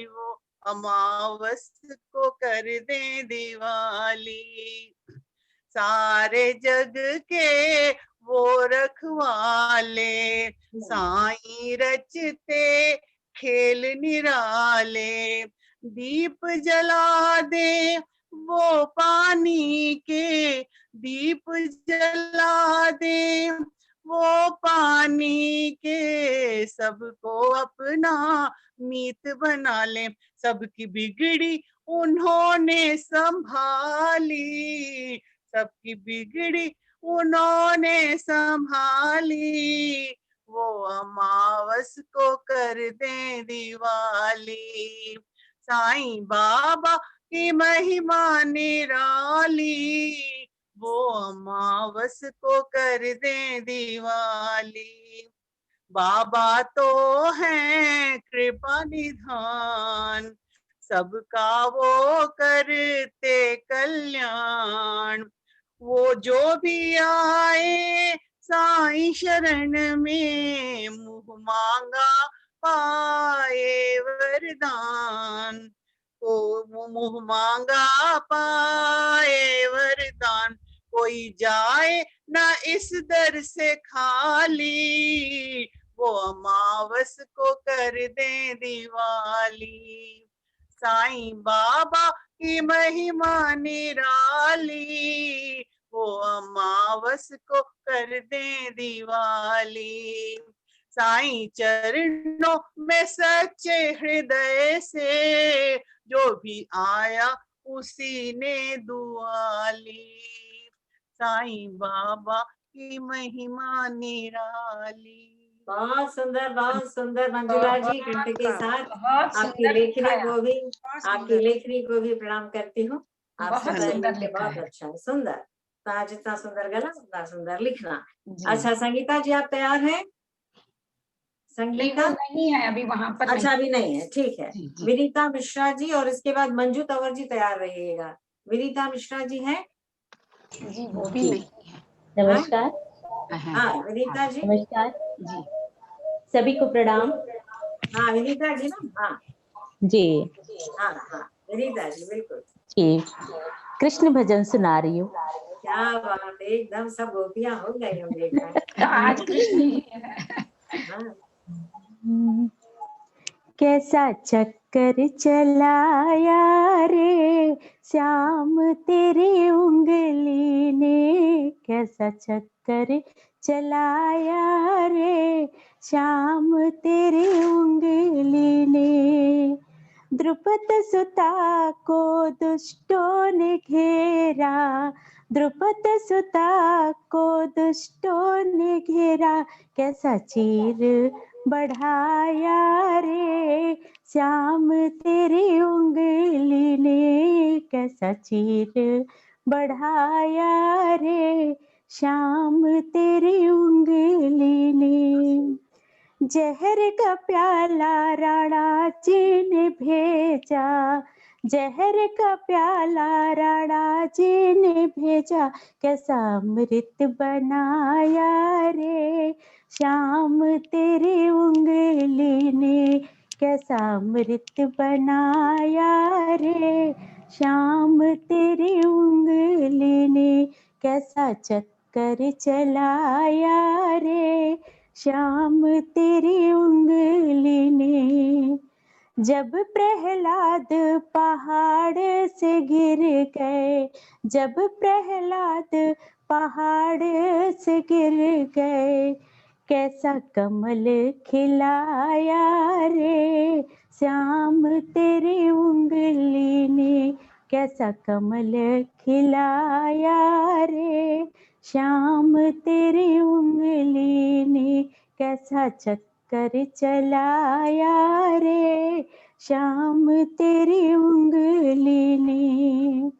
वो अमावस को कर दे दिवाली। सारे जग के वो रखवाले, साईं रचते खेल निराले। दीप जला दे वो पानी के, दीप जला दे वो पानी के, सबको अपना मीत बना ले। सबकी बिगड़ी उन्होंने संभाली, सबकी बिगड़ी उन्होंने संभाली, वो अमावस को कर दे दिवाली। साईं बाबा की महिमा निराली, वो अमावस को कर दे दिवाली। बाबा तो है कृपा निधान, सबका वो करते कल्याण। वो जो भी आए साईं शरण में, मुँह मांगा पाए वरदान। को मुँह मांगा पाए वरदान, कोई जाए ना इस दर से खाली, वो अमावस को कर दे दिवाली। साईं बाबा की महिमा निराली, वो अमावस को कर दे दिवाली। साईं चरणों में सच्चे हृदय से जो भी आया उसी ने दुआ ली। साईं बाबा की महिमा निराली। बहुत सुंदर मंजुला जी कंठ के साथ बहुत आपकी सुंदर लेखनी लिखाया, को भी बहुत आपकी सुंदर, लेखनी को भी प्रणाम करती हूँ। आप बहुत सुंदर सुंदर लिखे, लिखा बहुत है। अच्छा है, सुंदर। तो आज जितना सुंदर गला उतना सुंदर लिखना। जी। अच्छा संगीता जी आप तैयार हैं? नहीं, संगीता वो नहीं है अभी वहां पर। अच्छा अभी नहीं है, ठीक है। जी, जी। विनीता मिश्रा जी और इसके बाद मंजू तंवर जी तैयार रहिएगा। विनीता मिश्रा जी हैं? जी वो भी जी। नहीं है। नमस्कार। हाँ विनीता जी। नमस्कार जी। सभी को प्रणाम। हाँ विनीता जी ना, हाँ जी हाँ हाँ विनीता जी बिल्कुल। जी कृष्ण भजन सुना रही हूँ। क्या बात है, एकदम सब गोपियां हो गई हम देख रहे हैं। आज कृष्ण ही है। हाँ। कैसा चक्कर चलाया रे श्याम तेरी उंगली ने, कैसा चक्कर चलाया रे श्याम तेरी उंगली ने। द्रुपद सुता को दुष्टों ने घेरा, द्रुपद सुता को दुष्टों ने घेरा, कैसा चीर बढ़ाया रे श्याम तेरी उंगली ने, कैसा चीर बढ़ाया रे श्याम तेरी उंगली ने। जहर का प्याला राणा जी ने भेजा, जहर का प्याला राणा जी ने भेजा, कैसा अमृत बनाया रे श्याम तेरी उंगली ने, कैसा अमृत बनाया रे श्याम तेरी उंगली ने। कैसा चक्कर चलाया रे श्याम तेरी उंगली ने। जब प्रहलाद पहाड़ से गिर गए, जब प्रहलाद पहाड़ से गिर गए, कैसा कमल खिलाया रे श्याम तेरी उंगली ने, कैसा कमल खिलाया रे श्याम तेरी उंगली ने। कैसा चक्कर चलाया रे श्याम तेरी उंगली ने।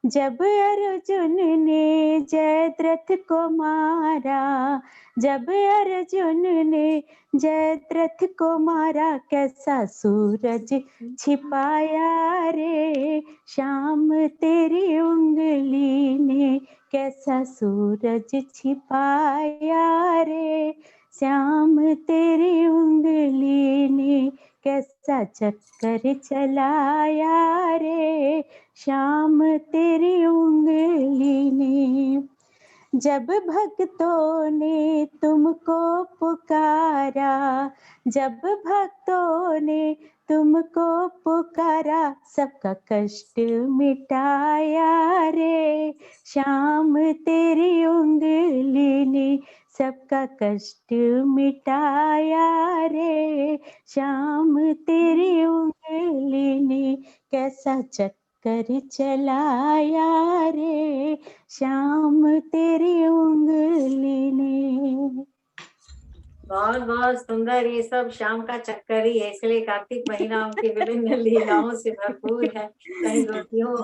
जब अर्जुन ने जयद्रथ को मारा, जब अर्जुन ने जयद्रथ को मारा, कैसा सूरज छिपाया रे श्याम तेरी उंगली ने, कैसा सूरज छिपाया रे श्याम तेरी उंगली ने। कैसा चक्कर चलाया रे श्याम तेरी उंगली ने। जब भक्तों ने तुमको पुकारा, जब भक्तों ने तुमको पुकारा, सबका कष्ट मिटाया रे श्याम तेरी उंगली ने, सबका कष्ट मिटाया रे श्याम तेरी उंगली ने। कैसा चक्कर चलाया रे श्याम तेरी उंगली ने। बहुत बहुत सुंदर। ये सब शाम का चक्कर ही है, इसलिए कार्तिक महीना उनकी विभिन्न लीलाओं से भरपूर है। कहीं गोपियों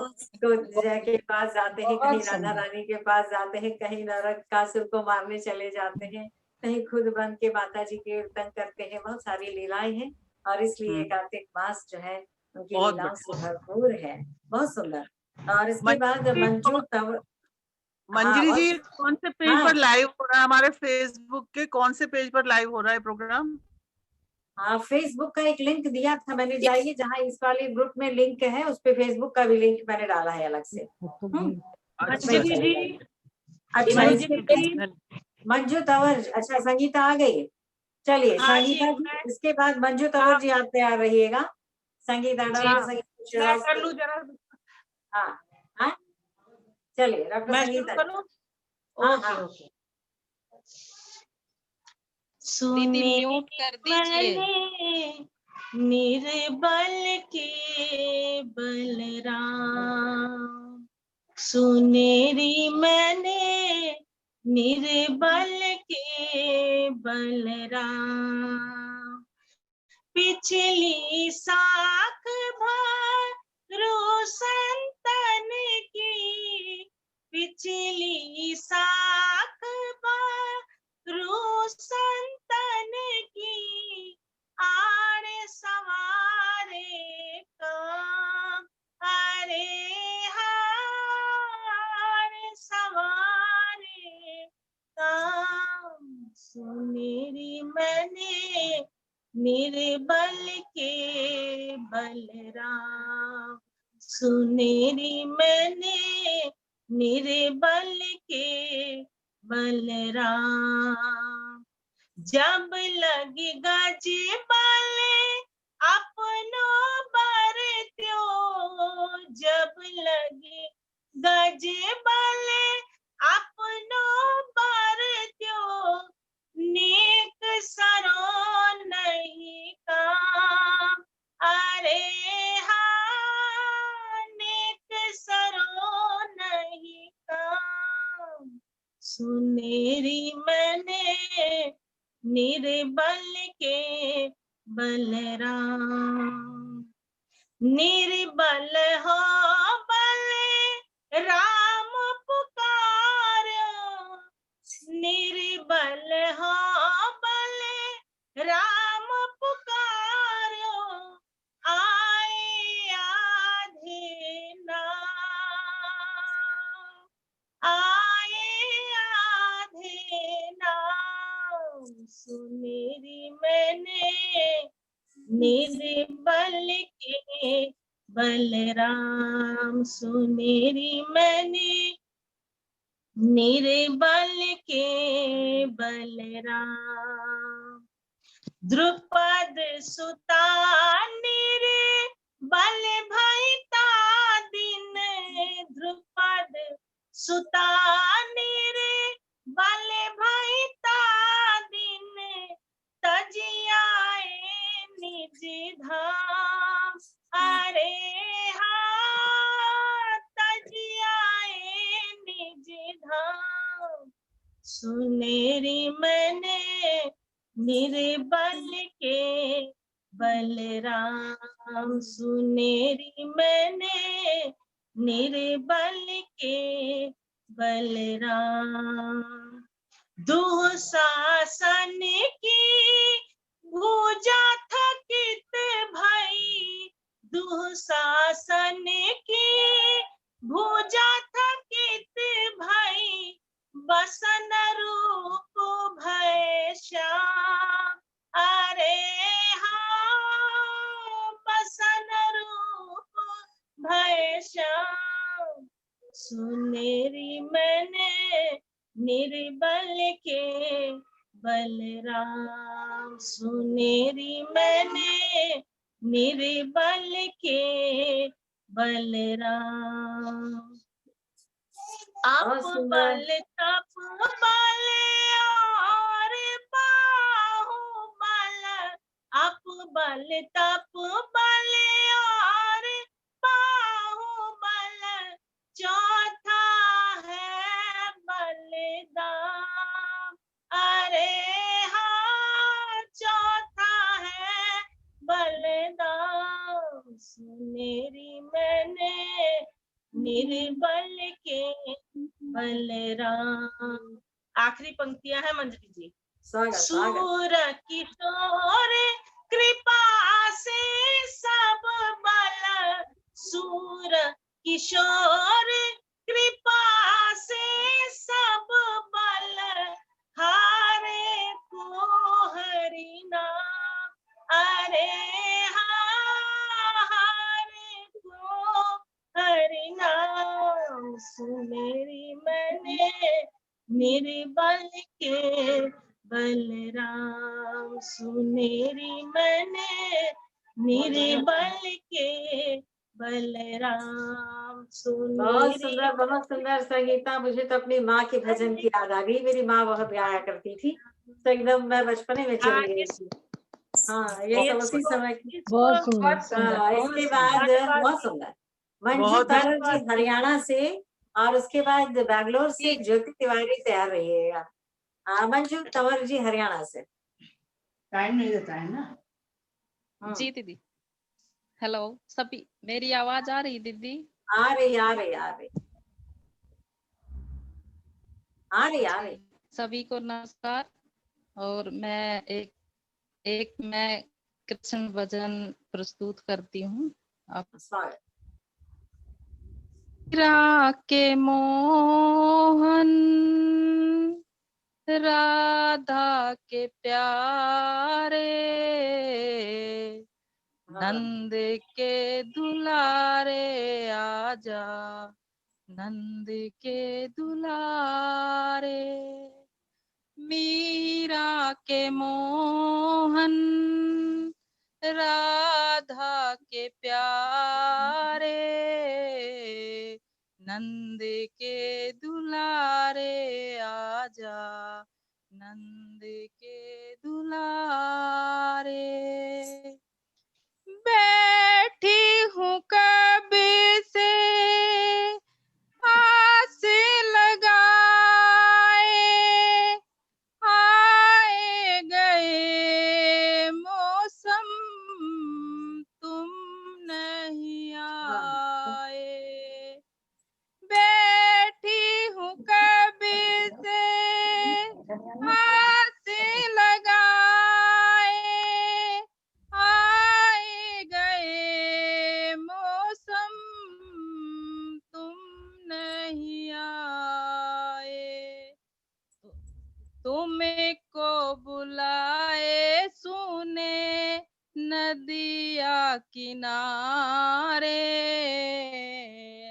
को के पास जाते हैं, कहीं राधा रानी के पास जाते हैं, कहीं नरकासुर को मारने चले जाते हैं, कहीं खुद बन के माता जी के कीर्तन करते हैं। बहुत सारी लीलाएं हैं और इसलिए कार्तिक मास जो है उनकी लीलाओं से भरपूर है। बहुत सुंदर। और इसके बाद मंजू तंवर। मंजरी जी कौन से पेज पर लाइव हो रहा है? हमारे फेसबुक के कौन से पेज पर लाइव हो रहा है प्रोग्राम? हाँ फेसबुक का एक लिंक दिया था मैंने, जाइए जहाँ इस वाले ग्रुप में लिंक है उस पे फेसबुक का भी लिंक मैंने डाला है अलग से। अच्छा मंजू तंवर, अच्छा संगीता आ गई, चलिए हाँ जी, संगीता जी, इसके बाद मंजू तंवर जी आप तैयार रहिएगा। संगीता डॉक्टर संगीता मैं कर श्रीवास्तव। लूं जरा, हाँ हाँ, चलिए डॉक्टर मैं शुरू संगीता। करूं? हाँ ओके हाँ, ओके। दीदी सुने म्यूट कर दीजिए। मैंने निर्बल के बलराम, सुनेरी मैंने निर्बल के बलराम, पिछली साख भरो संतन की, पिछली साख भरो संतन की, आड़े सवारे काम, अरे हारे सवारे काम, सुनेरी मैंने निर्बल के बलराम, सुनेरी मैंने निर्बल के बलराम, जब लगी गज बले अपनो बरत्यो, जब लगी गज बले अपनो बरत्यो, नेक सरो नहीं काम, अरे हाँ नेक सरो नहीं काम, सुनेरी मैंने निर्बल के बलराम, निर्बल हो बले राम पुकारो, निर्बल हो बले राम पुकारो, आए आधे नाम, आए आधे नाम, सुनेरी मैंने निर्बल के बलराम, सुनेरी मैंने निर्बल के बलराम, द्रुपद सुता निर्बल भइता दिन, द्रुपद सुता निर्बल भइता दिन, तजियाए निज धाम, अरे हाँ तजियाए निज धाम, सुनेरी मैंने निर्बल के बलराम, सुनेरी मैंने निर्बल के बलराम, दुःशासन की भुजा थकित भई, दुःशासन की भुजा थकित भई, बसन रूप भय श्याम, अरे हाँ बसन रूप भय श्याम, सुनेरी मैंने निर्बल के बलराम, सुनेरी मैंने निर्बल के बलराम, अप बल तप बल और बाहुबल, अप बल तप बल और बाहुबल, चौथा है बलिदान, अरे हाँ चौथा है बलिदान, सुनेरी मैंने निर्बल के बलराम। आखिरी पंक्तियां हैं मंजरी जी। सूर किशोर कृपा से सब बल, सूर किशोर कृपा से सब बल, हारे को हरिना, अरे हारे को हरिनाम, सुनेरी मैंने निर्बल के बलराम सुनेरी मने निर्बल के, बलराम सुनेरी। बहुत सुंदर संगीता। मुझे तो अपनी माँ के भजन की याद आ गई। मेरी माँ बहुत गाया करती थी, तो एकदम मैं बचपने में चली गई थी। हाँ, ये सब उसी समय की। बहुत सुंदर। इसके बाद बहुत सुंदर मंजू तंवर जी हरियाणा से, और उसके बाद बैंगलोर से ज्योति तिवारी तैयार रहिएगा। मंजू तंवर जी हरियाणा से। टाइम नहीं देता है ना। जी दीदी। हेलो सभी, मेरी आवाज आ रही दीदी? आ रही आ रही आ रही आ रही आ रही। सभी को नमस्कार। और मैं एक मैं कृष्ण भजन प्रस्तुत करती हूँ। स्वागत। मीरा के मोहन राधा के प्यारे, नंद के दुलारे आजा, नंद के दुलारे। मीरा के मोहन राधा के प्यारे, नंद के दुलारे आजा, नंद के दुलारे। बैठी हूँ कभी से आस लगाए, आए गए मौसम तुम नहीं आए। बैठी हूँ कभी से आस लगाए, आए गए मौसम तुम नहीं आए। तुमको बुलाए सुने नदिया किनारे,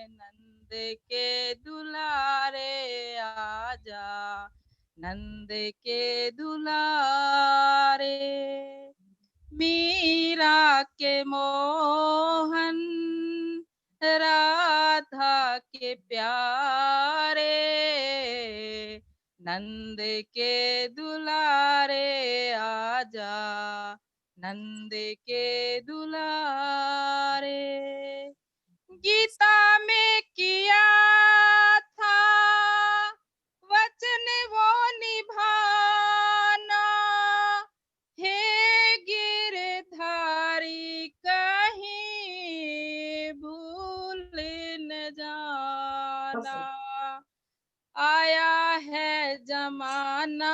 नंद के दुलारे आजा, नंद के दुलारे। मीरा के मोहन राधा के प्यारे, नंद के दुलारे आजा, नंद के दुलारे। गीता में किया था वचन वो निभाना, हे गिरधारी कहीं भूल न जाना। आया है जमाना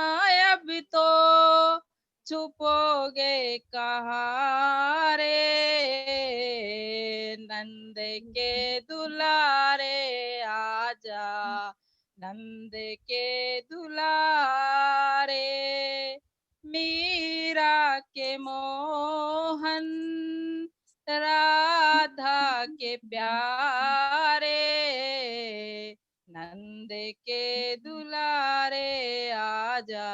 अब तो छुपोगे कहाँ रे, नंद के दुलारे आजा, नंद के दुलारे। मीरा के मोहन राधा के प्यारे, नंद के दुलारे आजा,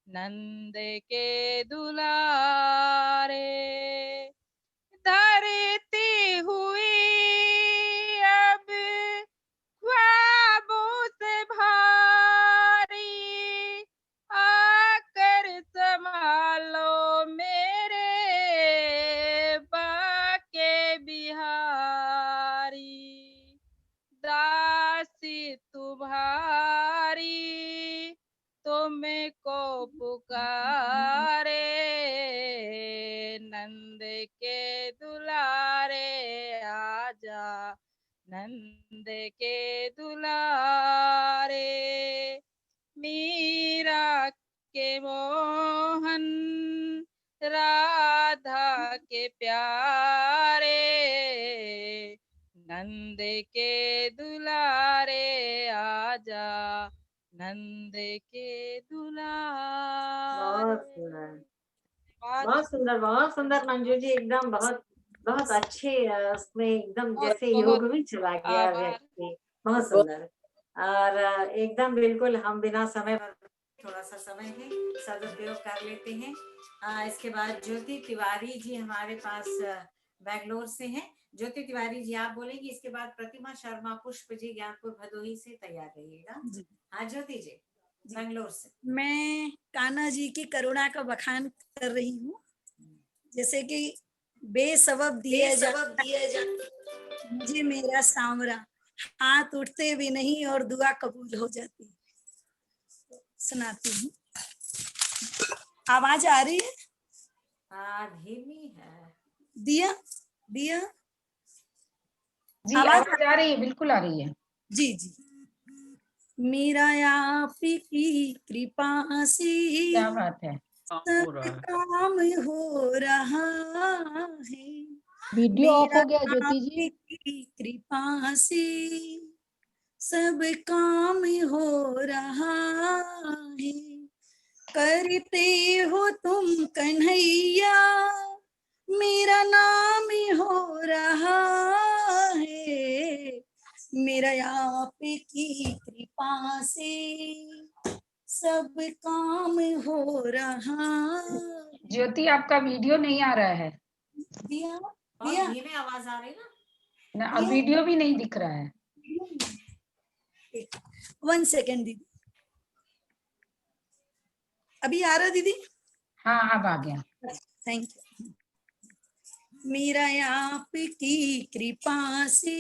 नंद के दुलारे। धरती हुई अब ख्वाबों से भारी, आकर संभालो मेरे बाके बिहारी। दासी तुम्हारी तुमको पुकारे, नंद के दुलारे आजा, नंद के दुलारे। मीरा के मोहन राधा के प्यारे, नंद के दुलारे आजा, नंद के दुलारे। बहुत सुंदर बहुत सुंदर मंजू जी, एकदम बहुत बहुत अच्छे। उसमें एकदम जैसे योग में चला गया व्यक्ति। बहुत सुंदर। और एकदम बिल्कुल हम बिना समय थोड़ा सा समय है, सदुपयोग कर लेते हैं। इसके बाद ज्योति तिवारी जी हमारे पास बैंगलोर से हैं। ज्योति तिवारी जी आप बोलेंगी, इसके बाद प्रतिमा शर्मा पुष्प जी ज्ञानपुर भदोही से तैयार रहिएगा। हाँ ज्योति जी बैंगलोर से। मैं कान्हा जी की करुणा का बखान कर रही हूँ। जैसे कि बेसबब दिए मुझे मेरा सांवरा, हाथ उठते भी नहीं और दुआ कबूल हो जाती। सुनाती हूँ। आवाज आ रही है? धीमी है। दिया दिया जी आवाज आ रही है, बिल्कुल आ रही है। जी जी। मेरा आप की कृपा से क्या बात है, सब काम हो रहा है। वीडियो ऑफ हो गया ज्योति जी। आपकी कृपा से सब काम हो रहा है। करते हो तुम कन्हैया, मेरा नाम हो रहा है। मेरा आपकी कृपा से सब काम हो रहा। ज्योति आपका वीडियो नहीं आ रहा है। दिया धीमे आवाज आ रही ना, अब वीडियो भी नहीं दिख रहा है। 1 सेकेंड दीदी, अभी आ रहा दीदी? हाँ अब आ गया। Thank you. मेरा आपकी कृपा से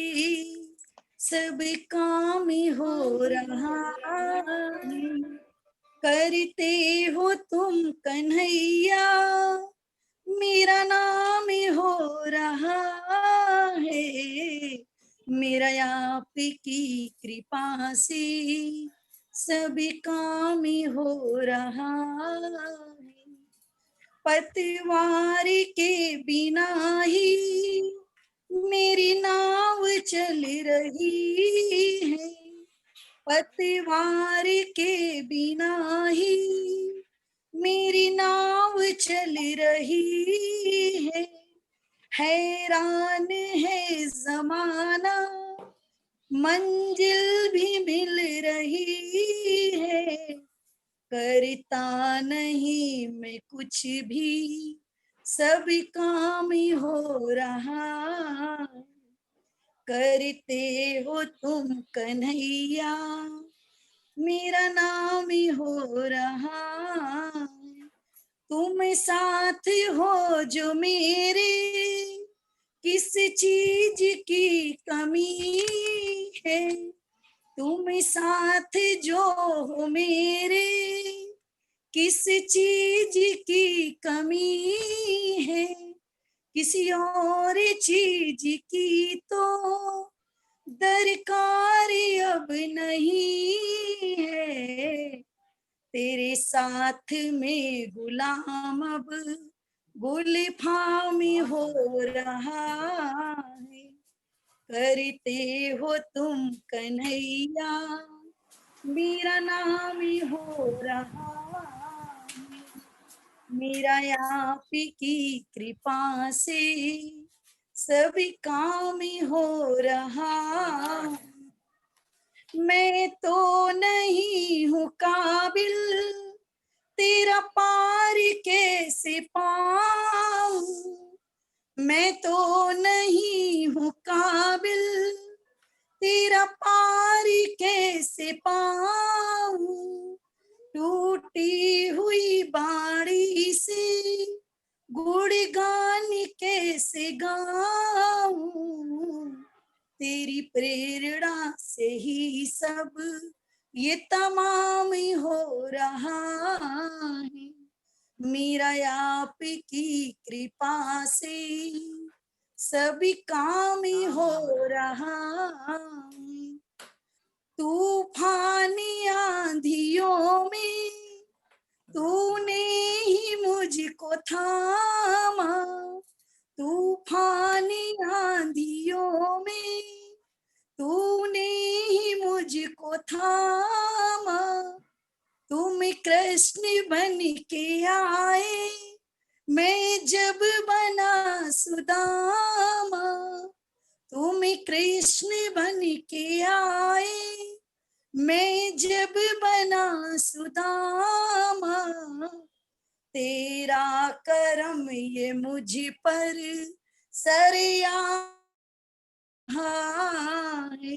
सब काम हो रहा है। करते हो तुम कन्हैया, मेरा नाम हो रहा है। मेरा आपकी कृपा से सब काम हो रहा है। पतवार के बिना ही मेरी नाव चल रही है। पतवार के बिना ही मेरी नाव चल रही है। हैरान है जमाना, मंजिल भी मिल रही है। करता नहीं मैं कुछ भी, सब काम हो रहा। करते हो तुम कन्हैया, मेरा नाम हो रहा। तुम साथ हो जो मेरे, किस चीज की कमी है। तुम साथ जो हो मेरे, किस चीज की कमी है। किसी और चीज की तो दरकार अब नहीं है। तेरे साथ में गुलाम अब गुलफाम हो रहा है। करते हो तुम कन्हैया, मेरा नाम हो रहा है। मेरा आपकी कृपा से सभी काम हो रहा। मैं तो नहीं हूँ काबिल, तेरा पार कैसे पाऊं। मैं तो नहीं हूँ काबिल, तेरा पार कैसे पाऊं। टूटी हुई बाड़ी से गुणगान कैसे गाऊं। तेरी प्रेरणा से ही सब ये तमाम हो रहा है। मेरा आपकी कृपा से सभी काम हो रहा है। तूफानी आंधियों में तूने ही मुझको थामा। तूफानी आंधियों में तूने ही मुझको थामा। तुम कृष्ण बन के आए, मैं जब बना सुदामा। तुम कृष्ण बन के आए, मैं जब बना सुदामा, तेरा करम ये मुझ पर सरया है,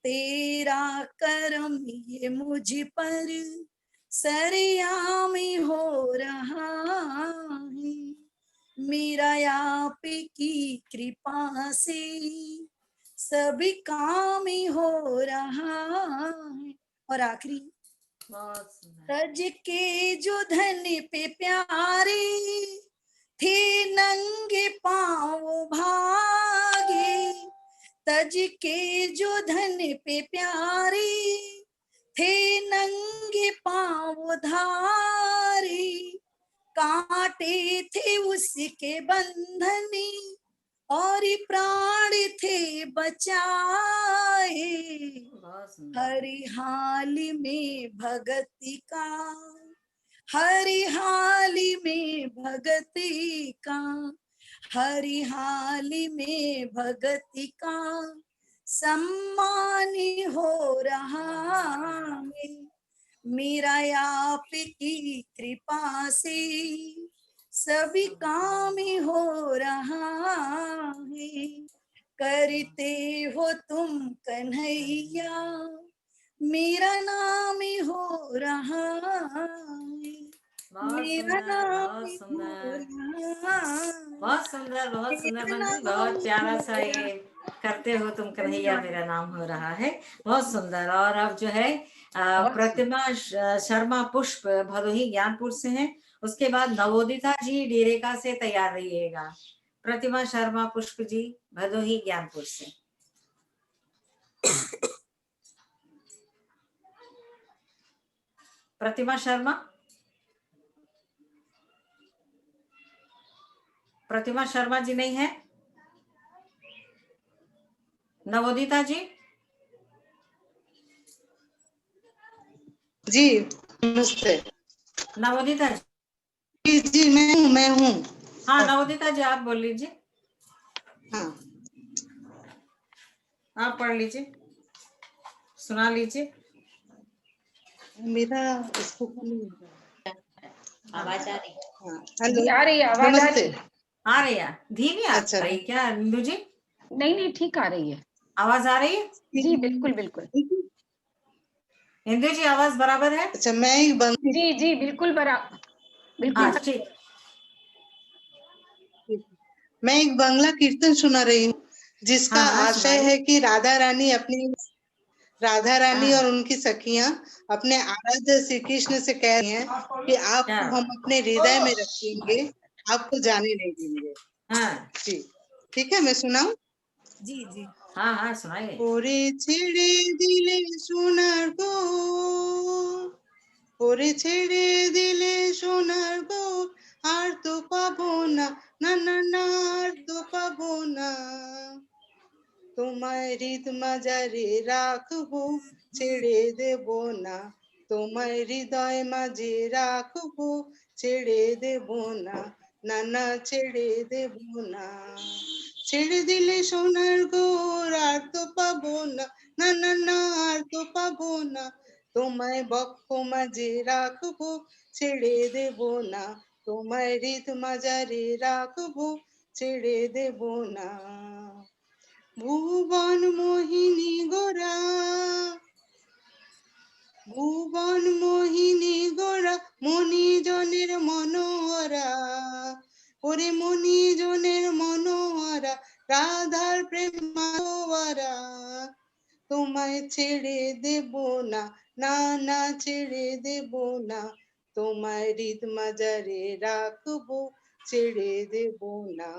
तेरा करम ये मुझ पर सरयामी हो रहा है, मेरा आप की कृपा से सभी काम ही हो रहा है। और आखिरी, तज के जो धन पे प्यारे थे नंगे पाँव भागे, तज के जो धन पे प्यारे थे नंगे पाँव धारे, कांटे थे उसके बंधनी और प्राण थे बचाए, हरि हाल में भगति का, हरि हाल में भगति का, हरि हाल में भगति का सम्मान हो रहा है, मेरा आप की कृपा से सभी काम हो रहा है, करते हो तुम कन्हैया मेरा नाम हो रहा है, मेरा नाम बहुत सुंदर मंजू, बहुत प्यारा सा ये करते हो तुम कन्हैया मेरा नाम हो रहा है, बहुत सुंदर। और अब जो है प्रतिमा शर्मा पुष्प भदोही ज्ञानपुर से हैं, उसके बाद नवोदिता जी डेरेका से तैयार रहिएगा। प्रतिमा शर्मा पुष्प जी भदोही ज्ञानपुर से। प्रतिमा शर्मा, प्रतिमा शर्मा जी नहीं है। नवोदिता जी जी नमस्ते। नवोदिता जी जी मैं हूँ। हाँ नवोदिता जी आप बोल लीजिए। हाँ आप पढ़ लीजिए, सुना लीजिए। मेरा इसको आवाज आ रही? हेलो आ रही है आवाज, नमस्ते। आ रही है, धीमी आ रही क्या इंदु जी? नहीं ठीक आ रही है, आवाज आ रही है जी बिल्कुल बिल्कुल। इंदु जी आवाज बराबर है? अच्छा मैं जी बिल्कुल बराबर, बिल्कुल ठीक। मैं एक बांग्ला कीर्तन सुना रही हूँ जिसका आशय है कि राधा रानी और उनकी सखियां अपने आराध्य श्री कृष्ण से कह रही हैं कि आपको हम अपने हृदय में रखेंगे, आपको जाने नहीं देंगे। जी ठीक है, मैं सुनाऊं? जी जी हाँ सुनाइए। ओरे ছেড়ে দিলে সোনার গো, ওরে ছেড়ে দিলে সোনার গো, আর তো পাবো না, না না না আর তো পাবো না, তোমায় হৃদ মাঝারে রাখবো, ছেড়ে দেব না, তোমায় হৃদয় মাঝে রাখবো, ছেড়ে দেব না, না না ছেড়ে দেব না, ছেড়ে দিলে সোনার গোর আর তো পাবো না, না না না আর তো পাবো না, তোমায় বক্ষ মাঝে রাখবো, ছেড়ে দেব না, তোমায় হৃদ মাঝারে রাখবো, ছেড়ে দেব না, ভুবন মোহিনী গোরা, ভুবন মোহিনী গোরা, মণিজনের মনোহরা, ওরে মণিজনের মনোহরা, রাধার প্রেম মাধবরা, তোমায় ছেড়ে দেব না, না না ছেড়ে দেব না, তোমায় হৃদ মাঝারে রাখবো, ছেড়ে দেব না,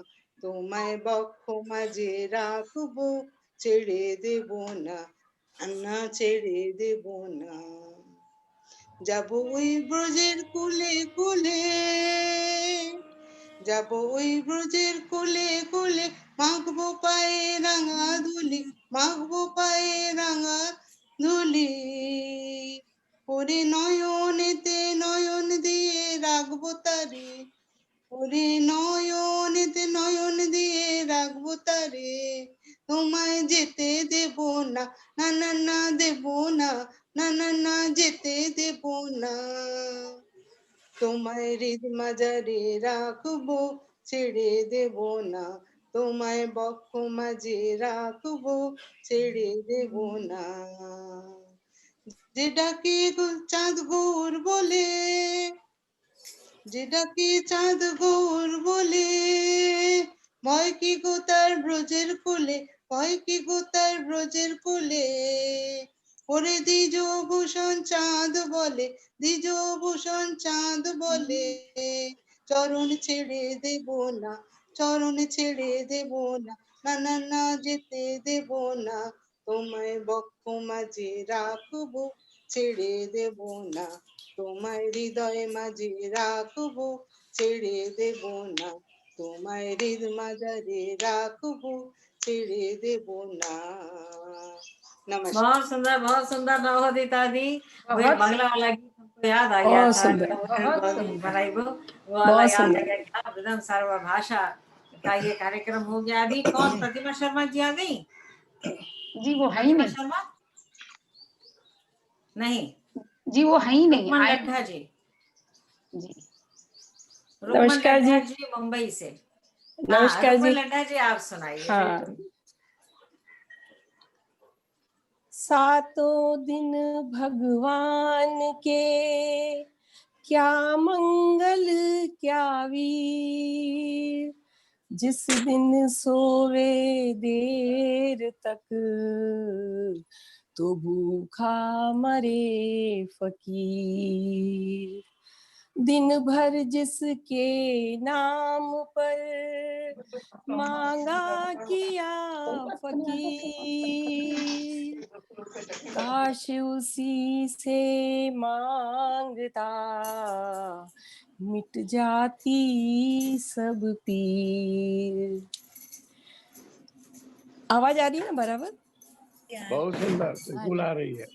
তোমায় বক্ষ মাঝে রাখবো, ছেড়ে দেব না, না ছেড়ে দেব না, যাব ওই ব্রজের কুলে কুলে, যাব ওই ব্রজের কুলে কুলে, মাখবো পায়ে রাঙা ধুলি, মাখবো পায়ে রাঙা ধুলি, ওরে নয়নেতে নয়ন দিয়ে রাখবো তারে, ওরে নয়নেতে নয়ন দিয়ে রাখবো তারে, তোমায় যেতে দেব না, না না না দেব না, না না না যেতে দেব না। তোমায় হৃদ মাজারে রাখবো, ছেড়ে দেব না, তোমায় বক্ষ মাঝে রাখবো, ছেড়ে দেব না। যে ডাকে চাঁদ গৌর বলে, যে ডাকে চাঁদ গৌর বলে, ভয় কি গো তার ব্রজের কোলে, ভয় কি গো তার ব্রজের কোলে। ওরে দ্বিজ ভূষণ চাঁদ বলে, দ্বিজ ভূষণ চাঁদ বলে, চরণ ছেড়ে দেব না, চরণ ছেড়ে দেব না, না না না যেতে দেব না, তোমায় বক্ষ মাঝে রাখবো, ছেড়ে দেব না, তোমায় হৃদয় মাঝে রাখবো, ছেড়ে দেব না, তোমায় হৃদ মাঝারে রাখবো, ছেড়े देव ना। नमस्कार। बहुत सुंदर, बहुत सुंदर नवोदिता दी। वो एक बहुत बंगला वाला गीत हमको याद आ गया बहुत था, सुंदर, बनाई वो वाला बहुत याद आ सुंदर। गया। क्या विधम सर्वभाषा का ये कार्यक्रम हो गया। अभी कौन, प्रतिमा शर्मा जी आ गई? जी वो है ही प्रतिमा नहीं, शर्मा नहीं, जी वो है ही नहीं रुकमन आए। लड्ढा जी, जी रुकमन नमस्कार लड्ढा जी। जी मुंबई से। हाँ, नमस्कार रुकमन जी। लड्ढा जी आप सुनाइए। हाँ। सातों दिन भगवान के क्या मंगल क्या वीर, जिस दिन सोवे देर तक तो भूखा मरे फकीर। दिन भर जिसके नाम पर मांगा किया फकीर, काश उसी से मांगता मिट जाती सब पीर। आवाज आ रही है ना बराबर? बहुत सुंदर, बिल्कुल आ रही है।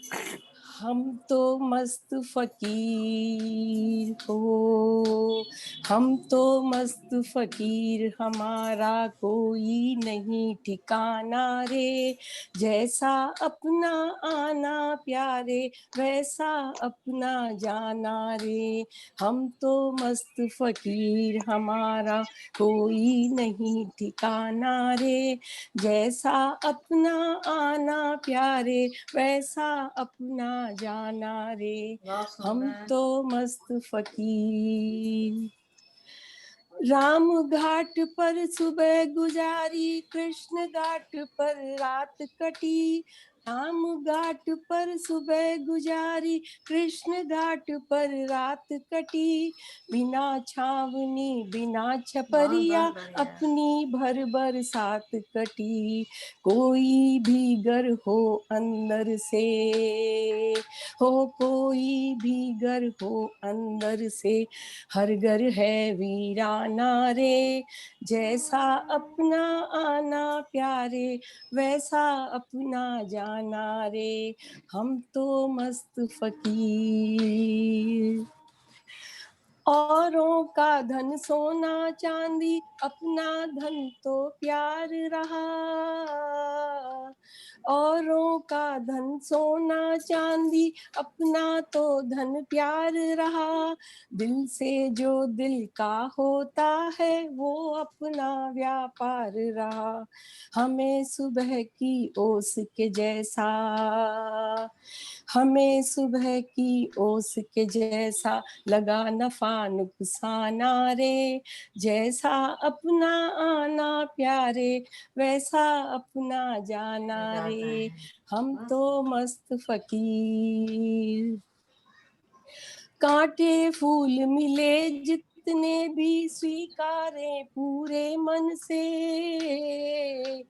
हम तो मस्त फकीर हो, हम तो मस्त फकीर, हमारा कोई नहीं ठिकाना रे, जैसा अपना आना प्यारे वैसा अपना जाना रे। हम तो मस्त फकीर, हमारा कोई नहीं ठिकाना रे, जैसा अपना आना प्यारे वैसा अपना जाना रे। हम तो मस्त फकीर। राम घाट पर सुबह गुजारी, कृष्ण घाट पर रात कटी, राम घाट पर सुबह गुजारी, कृष्ण घाट पर रात कटी, बिना छावनी बिना छपरिया अपनी भर बरसात कटी। कोई भी घर हो अंदर से हो, कोई भी घर हो अंदर से, हर घर है वीराना रे, जैसा अपना आना प्यारे वैसा अपना जाना रे। हम तो मस्त फकीर। औरों का धन सोना चांदी, अपना धन तो प्यार रहा, औरों का धन सोना चांदी, अपना तो धन प्यार रहा। दिल से जो दिल का होता है वो अपना व्यापार रहा। हमें सुबह की ओस के जैसा, हमें सुबह की ओस के जैसा लगा नफा नुकसाना रे, जैसा अपना आना प्यारे वैसा अपना जाना रे। हम तो मस्त फकीर। कांटे फूल मिले जितने भी स्वीकारे पूरे मन से,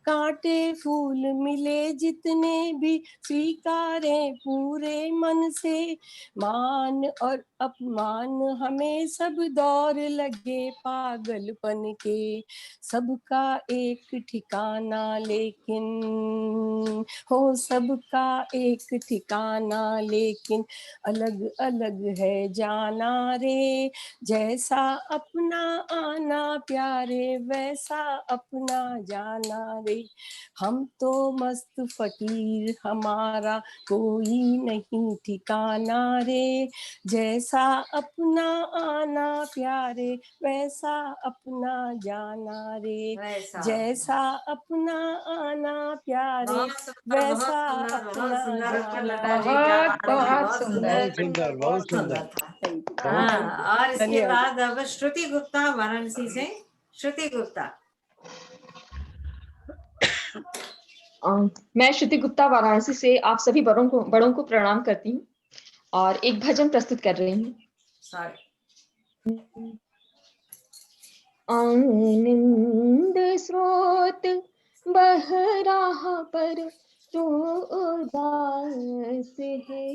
कांटे फूल मिले जितने भी स्वीकारे पूरे मन से। मान और अपमान हमें सब दौर लगे पागलपन के, सबका एक ठिकाना लेकिन हो, सबका एक ठिकाना लेकिन अलग अलग है जाना रे, जैसा अपना आना प्यारे वैसा अपना जाना रे, हम तो मस्त फकीर हमारा कोई नहीं ठिकाना रे, जैसा अपना आना प्यारे वैसा अपना जाना रे, जैसा अपना आना प्यारे वैसा अपना जाना रे। बहुत सुंदर, बहुत सुंदर। हाँ, और इसके धन्यवाद। बाद अब श्रुति गुप्ता वाराणसी से। श्रुति गुप्ता। मैं श्रुति गुप्ता वाराणसी से आप सभी बड़ों को प्रणाम करती हूँ और एक भजन प्रस्तुत कर रही हूँ। आनंद स्रोत बह रहा पर तो उदास है,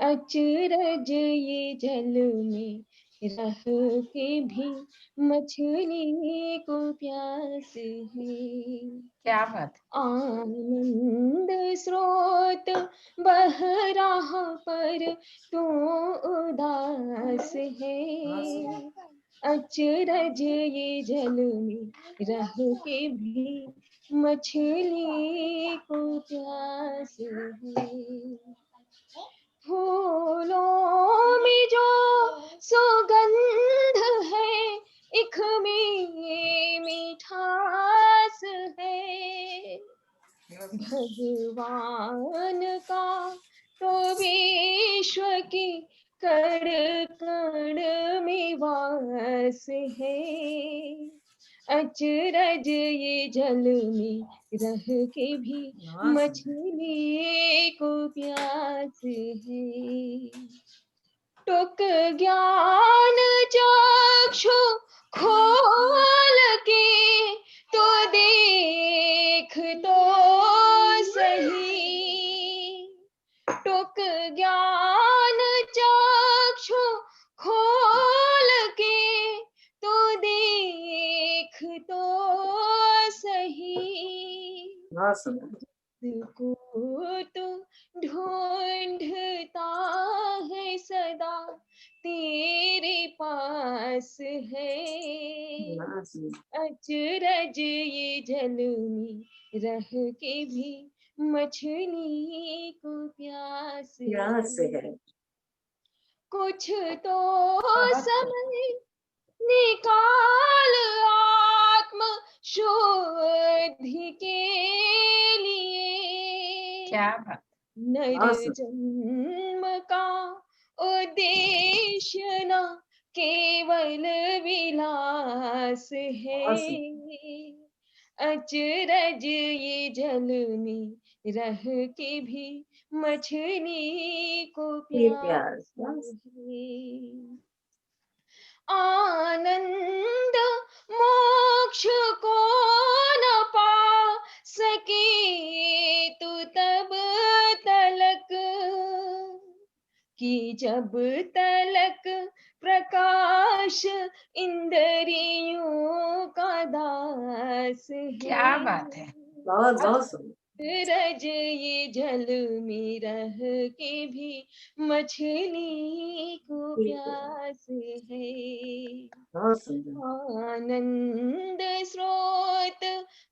अचरज ये जल में रह के भी मछली को प्यास है। क्या बात। आनंद स्रोत बह रहा पर तो उदास है, अचरज ये जल में रह के भी मछली को प्यास है। फूलों में जो सुगंध है, इख में मिठास है, भगवान का तो विश्व की कण कण में वास है, अचरज ये जल में रह के भी मछली को प्यास है। टुक ज्ञान चक्षु खोल के तो देख तो सही, टुक ज्ञान चक्षु खोल के तो देख तो सही, को तो ढूंढता है सदा तेरे पास है, अचरज ये जल में रह के भी मछली को प्यास है। कुछ तो समय निकाल आत्म शुद्धि के लिए, क्या बात। नर जन्म का उद्देश्य न केवल विलास है, अचरज ये जल में रह के भी मछली को प्यास है। आनंद मोक्ष को न पा सके तू तब तलक कि जब तलक प्रकाश इंद्रियों का दास है। क्या बात है। बहुत बहुत रज ये जल में रह के भी मछली को प्यास है। आनंद स्रोत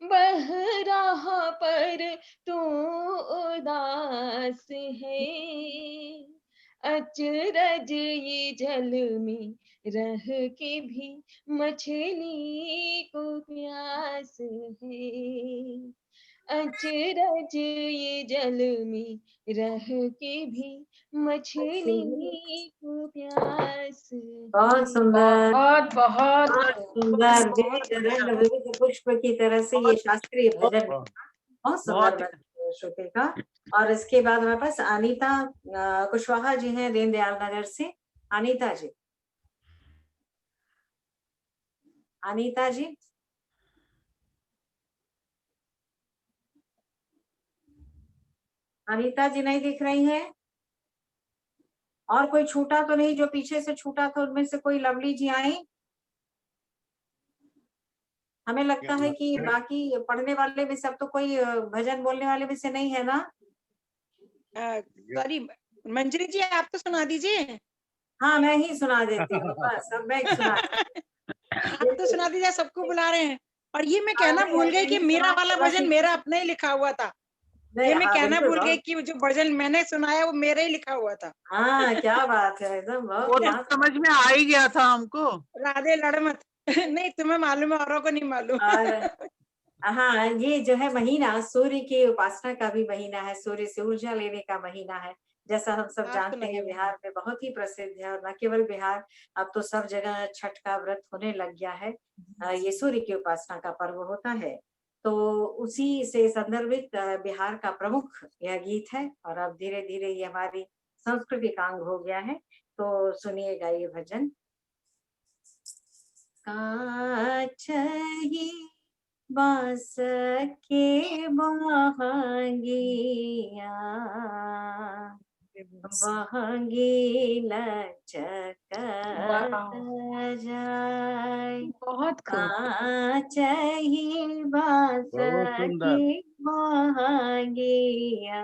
बह रहा पर तू उदास है, अचरज ये जल में रह के भी मछली को प्यास है, अचरज ये जल में रह के भी मछली को प्यास। बहुत सुंदर, बहुत बहुत सुंदर। विविध पुष्प की तरह से ये शास्त्रीय भजन बहुत सुंदर श्रुति का। और इसके बाद हमारे पास अनीता कुशवाहा जी हैं दीनदयाल नगर से। अनीता जी, अनीता जी। अनीता जी नहीं दिख रही हैं। और कोई छूटा तो नहीं? जो पीछे से छूटा था उनमें से कोई लवली जी आई? हमें लगता है कि बाकी पढ़ने वाले में सब तो कोई भजन बोलने वाले में से नहीं है ना? सॉरी मंजरी जी, आप तो सुना दीजिए। हाँ मैं ही सुना देती हूँ, बस अब मैं सुना आप तो सुना दीजिए, सबको बुला रहे हैं। और ये मैं कहना अरे भूल गई कि नहीं मेरा सुना वाला के बस भजन मेरा अपना ही लिखा हुआ था। नहीं, ये मैं हाँ कहना बिल्कुल भूल गई बहुत कि जो भजन मैंने सुनाया वो मेरा ही लिखा हुआ था। हाँ क्या बात है, एकदम वो बहुत तो यहाँ समझ में आ ही गया था हमको। राधे लड़ मत। नहीं तुम्हें मालूम है, औरों को नहीं मालूम। और हाँ ये जो है महीना सूर्य की उपासना का भी महीना है, सूर्य से ऊर्जा लेने का महीना है। जैसा हम सब आप जानते हैं सुनाइए। बिहार में बहुत ही प्रसिद्ध है, और न केवल बिहार, अब तो सब जगह छठ का व्रत होने लग गया है। ये सूर्य की उपासना का पर्व होता है, तो उसी से संदर्भित बिहार का प्रमुख यह गीत है। और अब धीरे धीरे ये हमारी सांस्कृतिक अंग हो गया है, तो सुनिएगा ये भजन। काछ ही बांस के बहंगिया, बहंगी लचक जाय, बहुत खूब। काछ ही बांस बहुत सुंदर। की बहंगिया,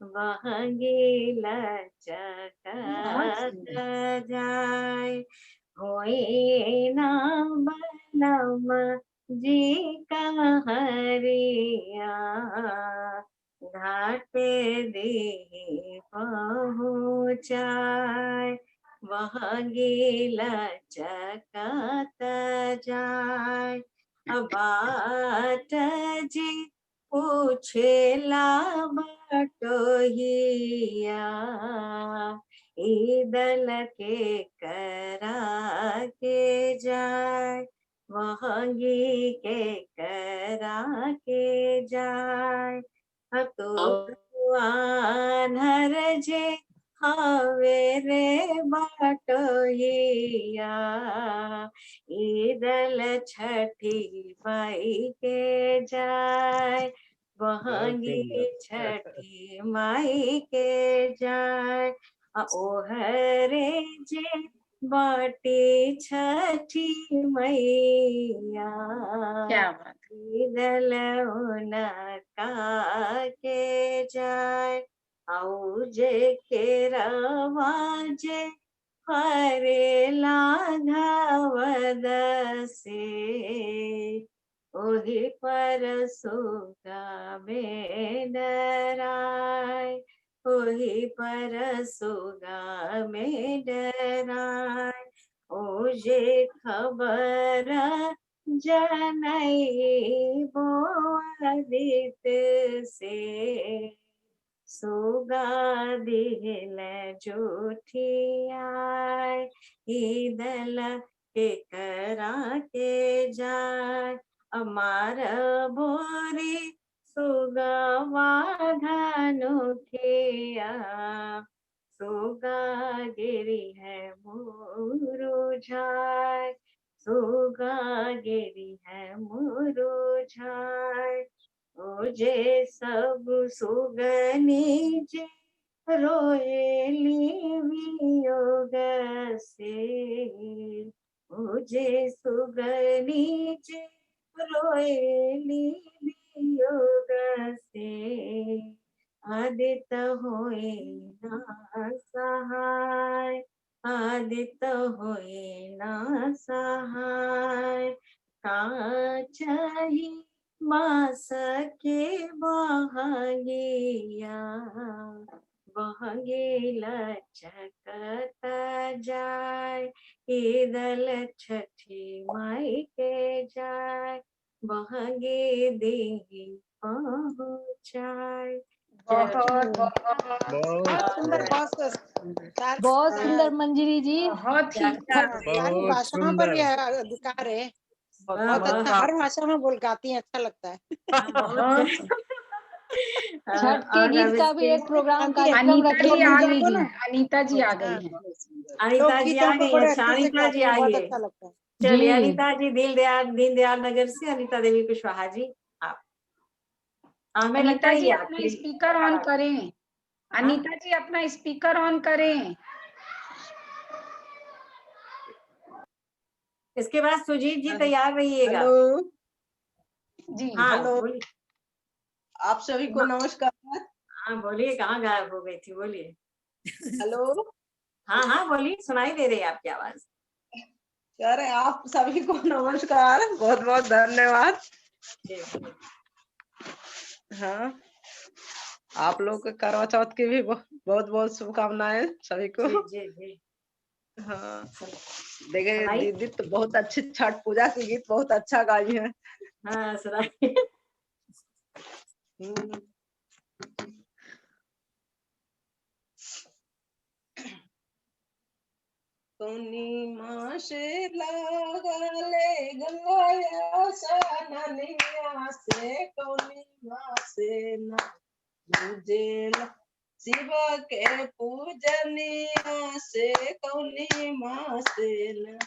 बहंगी लचक बहुत सुंदर। जाय, होए ना बलम जी का हरिया, घाट दे पहुँचाय, बहंगी लचकत जाय। बाट जी पूछेला बटोहिया, ईदल के करा के जाय, महंगी के करा के जाय। तो आन्हर जे हवे रे बटोहिया, ईदल छठी माई के जाय, बहुत महंगी सुंदर। छठी माई के जाय। ओहरे जे बाटी छठी मैया, क्या बात। ईदल उनका के जाय। औ जे केरवा जे हरेला घावद से, ओहि पर सुगा में डराय, ओहि पर सुगा में डराय। ओ जे खबर जनई बोअदित से, सुगा दिल जूठियाय, ईदल के करा के जाय। अमार बोरी सुगवा धनुखिया, सुगा गिरी है मुरुझाय, सुगा गिरी है मुरुझाय। ओ जे सब सुगनी जे रोएली वियोग से, मुझे सुगनी जे रोएली वियोग से, आदित होए ना सहाय, आदित होए ना सहाय। काछही मास के बहंगिया, बहंगी लचकत जाय, ईदल छठी माई के जाय, बहंगी देही पहुँचाय। बहुत बहुत सुंदर, बहुत बहुत सुंदर मंजरी जी। बहुत ही सारी बहुत भाषाओं पर सुंदर। ये अधिकार है। बहुत बहुत अच्छा, हर भाषा में बोल गाती हैं, अच्छा लगता है। बहुत छठ के और गीत अब का भी इसके एक प्रोग्राम शांति है। कार्यक्रम अनीता रखें जी आ मंजरी गई जी। हैं, अनीता जी आ गई हाँ, हैं। अनीता जी लोकगीतों आ को गई बड़े हैं। अच्छे से अनीता जी गाती हैं, बहुत आइए, अच्छा लगता है। चलिए जी अनीता जी दीनदयाल नगर से अनीता देवी कुशवाहा जी, आप हमें लगता अनीता है जी ये अपना आखिरी स्पीकर ऑन करें। अनीता जी अपना स्पीकर ऑन करें। इसके बाद सुजीत जी तैयार रहिएगा। हेलो जी हाँ हेलो, बोलिए। आप सभी को नमस्कार। हाँ बोलिए, कहाँ गायब हो गई थी, बोलिए। हेलो, हाँ हाँ बोलिए, सुनाई दे रही है आपकी आवाज। अरे आप सभी को नमस्कार, बहुत बहुत धन्यवाद। हाँ, आप लोग के करवा चौथ की भी बहुत बहुत शुभकामनाएं सभी को। जी जी। हाँ, देखिए सुनाइए। दीदी तो बहुत अच्छी छठ पूजा की गीत बहुत अच्छा गाई है। हाँ सुनाइए। कोनी माँ से लागले गंगाया सननिया से, कोनी माँ से न मुझे शिव के पूजनिया से, कौनी माँ से न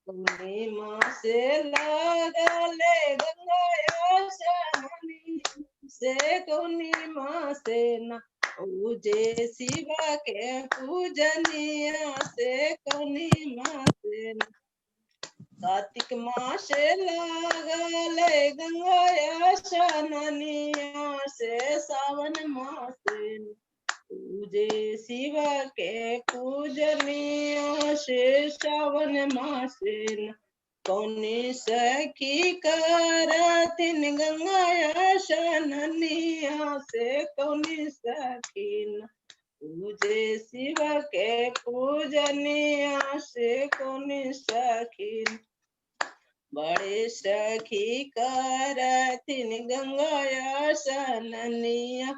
कौनी माँ से लागले गंगाया सननिया से, कौनी माँ से न पूजे शिव के पूजनिया से, कौनी माँ से न कार्तिक मास लागले गंगाया सननिया से, सावन मास पूजे शिव के पूजनिया से, सावन मास कौनी सखी करथिन गंगाया सननिया से, कौनी सखी पूजे शिव के पूजनिया से, कौनी सखी बड़े सखी करथिन गंगाया सननिया,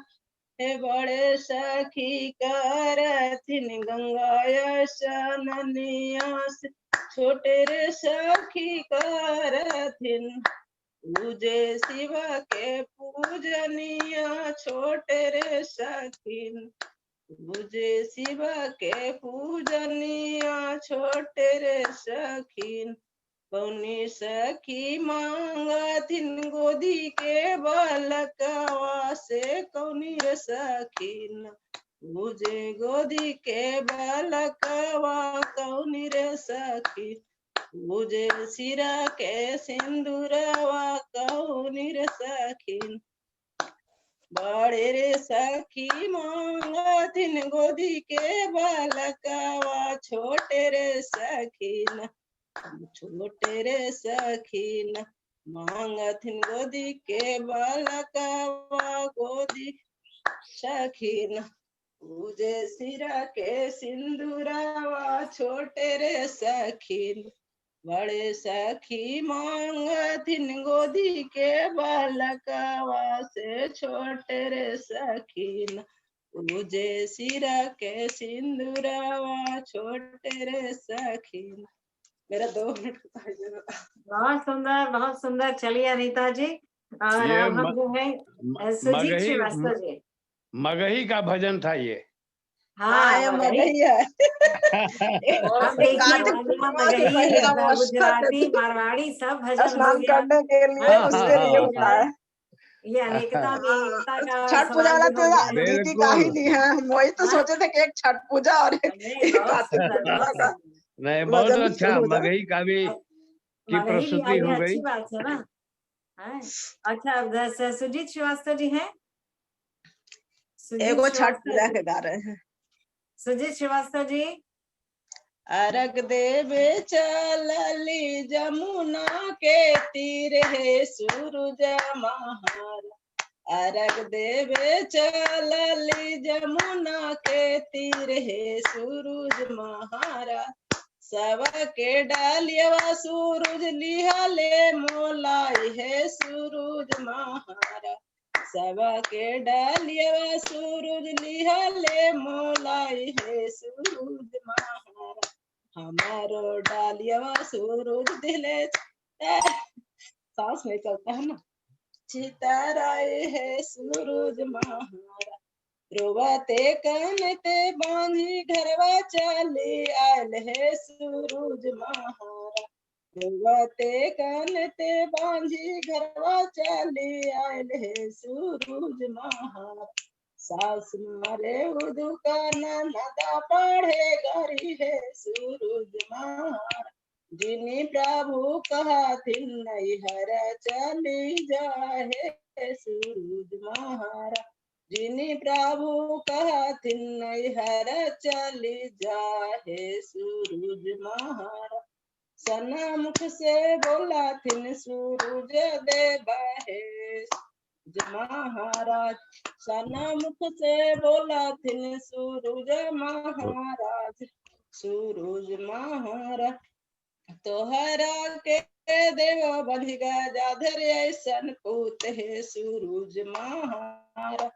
हे बड़े सखी करथिन गंगाया सननिया से, छोटे रे सखी करथिन पूजे शिव के पूजनिया, छोटे रे सखी पूजे शिव के पूजनिया, छोटे रे सखी कौनी सखी मांगथिन गोदी के बालकवा से, कौनी रे सखी पूजे गोदी के बालकवा, कौनी रे सखी पूजे सिरा के सिंदूरवा, कौनी रे सखी बड़े रे सखी मांगथिन गोदी के बालकवा, छोटे रे सखी छोटे रे सखी मांगथिन गोदी के बालकवा, गोदी सखी पूजे सिरा के सिंदूरवा, छोटे रे सखी बड़े सखी मांगथिन गोदी के बालकवा से, छोटे रे सखी पूजे सिरा के सिंदूरवा, छोटे रे सखी। मेरा 2 मिनट बहुत सुंदर। चलिए अनीता जी, और ये अब हम जो है सुजीत श्रीवास्तव जी। मगही का भजन था ये। हाँ, ये मगही है। अब देखिए मगही, गुजराती, मारवाड़ी सब भजन हो स्नान गया। करने के लिए उसके लिए होता है। ये अनेकता में एकता का छठ पूजा वाला सवाल हो गया। दीदी का ही नहीं है, हम वही तो सोचे थे कि एक छठ पूजा और एक कार्तिक पूजा का नहीं, बहुत अच्छा, मगही का भी की प्रस्तुति हो गई। अच्छी बात है ना। अच्छा, सुजीत श्रीवास्तव जी हैं, एगो छठ पूजा के गा रहे हैं। सुजीत श्रीवास्तव जी। अर्घ देवे चलली जमुना के तीर है सूरज महारा, अर्घ देवे चलली जमुना के तीर है सूरज महारा, सब के डालियवा सूरज लिहले मोलाई है सूरज महारा, सब के डालियवा सूरज लिहले मोलाई है सूरज महारा, हमारो डालियवा सूरज दिले सांस नहीं चलता है ना, चिताराए है सूरज महारा, रोवते कनते बांधी घरवा चली आयल है सूरज महारा, रोवते कनते बांधी घरवा चली आयल है सूरज महारा, सास मारे दुकान नदा पढ़े गरी है सूरज महारा, जिनी प्रभु कहथिन नैहर चली जाए सूरज महारा, जिनी प्रभु कहथिन नैहर चली जाहे सूरज महाराज सन्मुख से बोला थिन सूरज देव है महाराज सन्मुख से बोला थिन सूरज महाराज सूरज महाराज तोहरा के देव बंध गजाधर ऐसन पूत है सूरज महाराज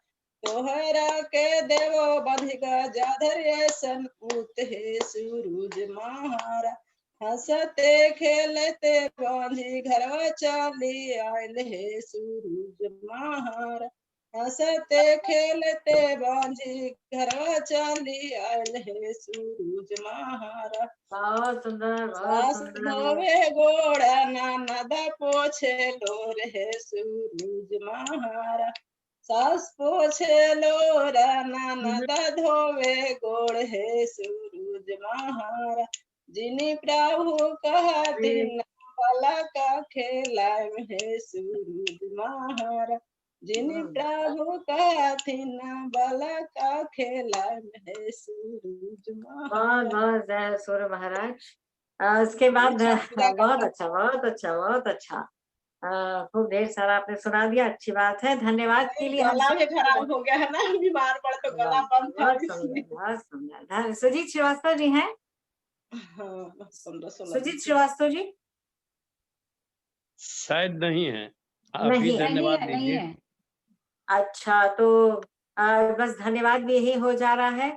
तोहरा के देव बंध गजाधर ऐसन पूत है सूरज महाराज हंसते खेलते बांधी घरवा चली आयल है सूरज महाराज हंसते खेलते बांधी घरवा चली आयल है सूरज महाराज बहुत सुंदर बहुत सास सुंदर। धोवे गोड़ा ननद पोछे लोर है सूरज महाराज सास पोछे लोरा ननद धोवे गोड़ है सूरज महाराज जिनी प्रभु कहथिन बाला का खेला है सूरज महाराज जिनी प्रभु कहथिन बाला का खेला है सूरज बहुत महाराज। बहुत जय सूर्य महाराज। उसके बाद बहुत अच्छा बहुत अच्छा बहुत अच्छा। खूब ढेर सारा आपने सुना दिया, अच्छी बात है, धन्यवाद के लिए। हम गला भी खराब हो गया है ना, बीमार पड़ तो गला बंद था बहुत सुंदर बहुत सुंदर। सुजीत श्रीवास्तव जी हैं? हाँ, सुजीत श्रीवास्तव जी शायद नहीं है, आप ही नहीं धन्यवाद नहीं दीजिए। है। अच्छा तो बस धन्यवाद भी यही हो जा रहा है।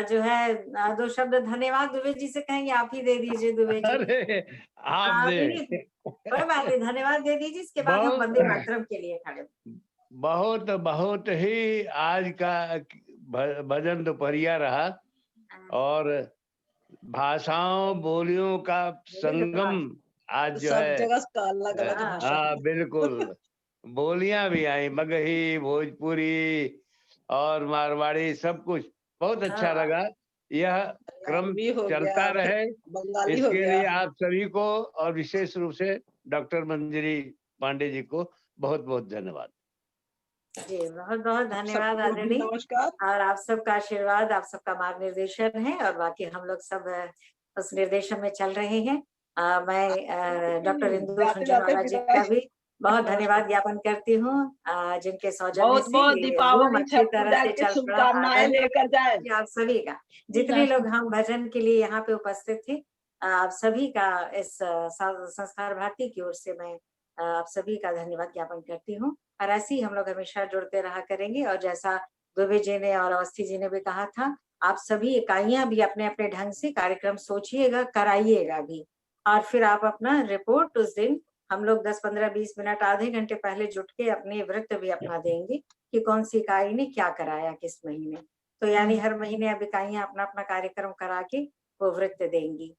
जो है दो शब्द धन्यवाद दुबे जी से कहेंगे, आप ही दे दीजिए दुबे जी। अरे आप दे। कोई बात नहीं, धन्यवाद दे दीजिए, इसके बाद हम वंदे मातरम के लिए खड़े। बहुत बहुत ही आज का भजन दोपहरिया रहा और भाषाओं बोलियों का संगम आज जो सब है। जगह का अलग अलग भाषा। हाँ बिल्कुल, बोलियां भी आई, मगही भोजपुरी और मारवाड़ी, सब कुछ बहुत अच्छा लगा। यह क्रम भी हो चलता गया, रहे, बंगाली हो इसके गया। लिए आप सभी को और विशेष रूप से डॉक्टर मंजरी पांडे जी को बहुत बहुत धन्यवाद। जी बहुत बहुत धन्यवाद सबको भी आदरणीय। नमस्कार। और आप सबका आशीर्वाद, आप सबका मार्गनिर्देशन है और बाकी हम लोग सब उस निर्देशन में चल रहे हैं। मैं डॉक्टर इंदु जाते जाते झुंझुनवाला जी का भी बहुत धन्यवाद ज्ञापन करती हूँ, जिनके सौजन्य बहुत से बहुत ये दीपावली रूम अच्छी छठ तरह पूजा से की चल पड़ा। शुभकामनाएं लेकर जाए। आप सभी का, जितने लोग हम भजन के लिए यहाँ पे उपस्थित थे, आप सभी का इस संस्कार भारती की ओर से मैं आप सभी का धन्यवाद ज्ञापन करती हूँ। और ऐसे ही हम लोग हमेशा जुड़ते रहा करेंगे। और जैसा दुबे जी ने और अवस्थी जी ने भी कहा था, आप सभी इकाइयां भी अपने अपने ढंग से कार्यक्रम सोचिएगा, कराइएगा भी, और फिर आप अपना रिपोर्ट उस दिन हम लोग 10, 15, 20 मिनट आधे घंटे पहले जुट के अपने वृत्त भी अपना देंगे कि कौन सी इकाई ने क्या कराया किस महीने। तो यानी हर महीने अब इकाइयां अपना अपना कार्यक्रम करा के वो वृत्त देंगी।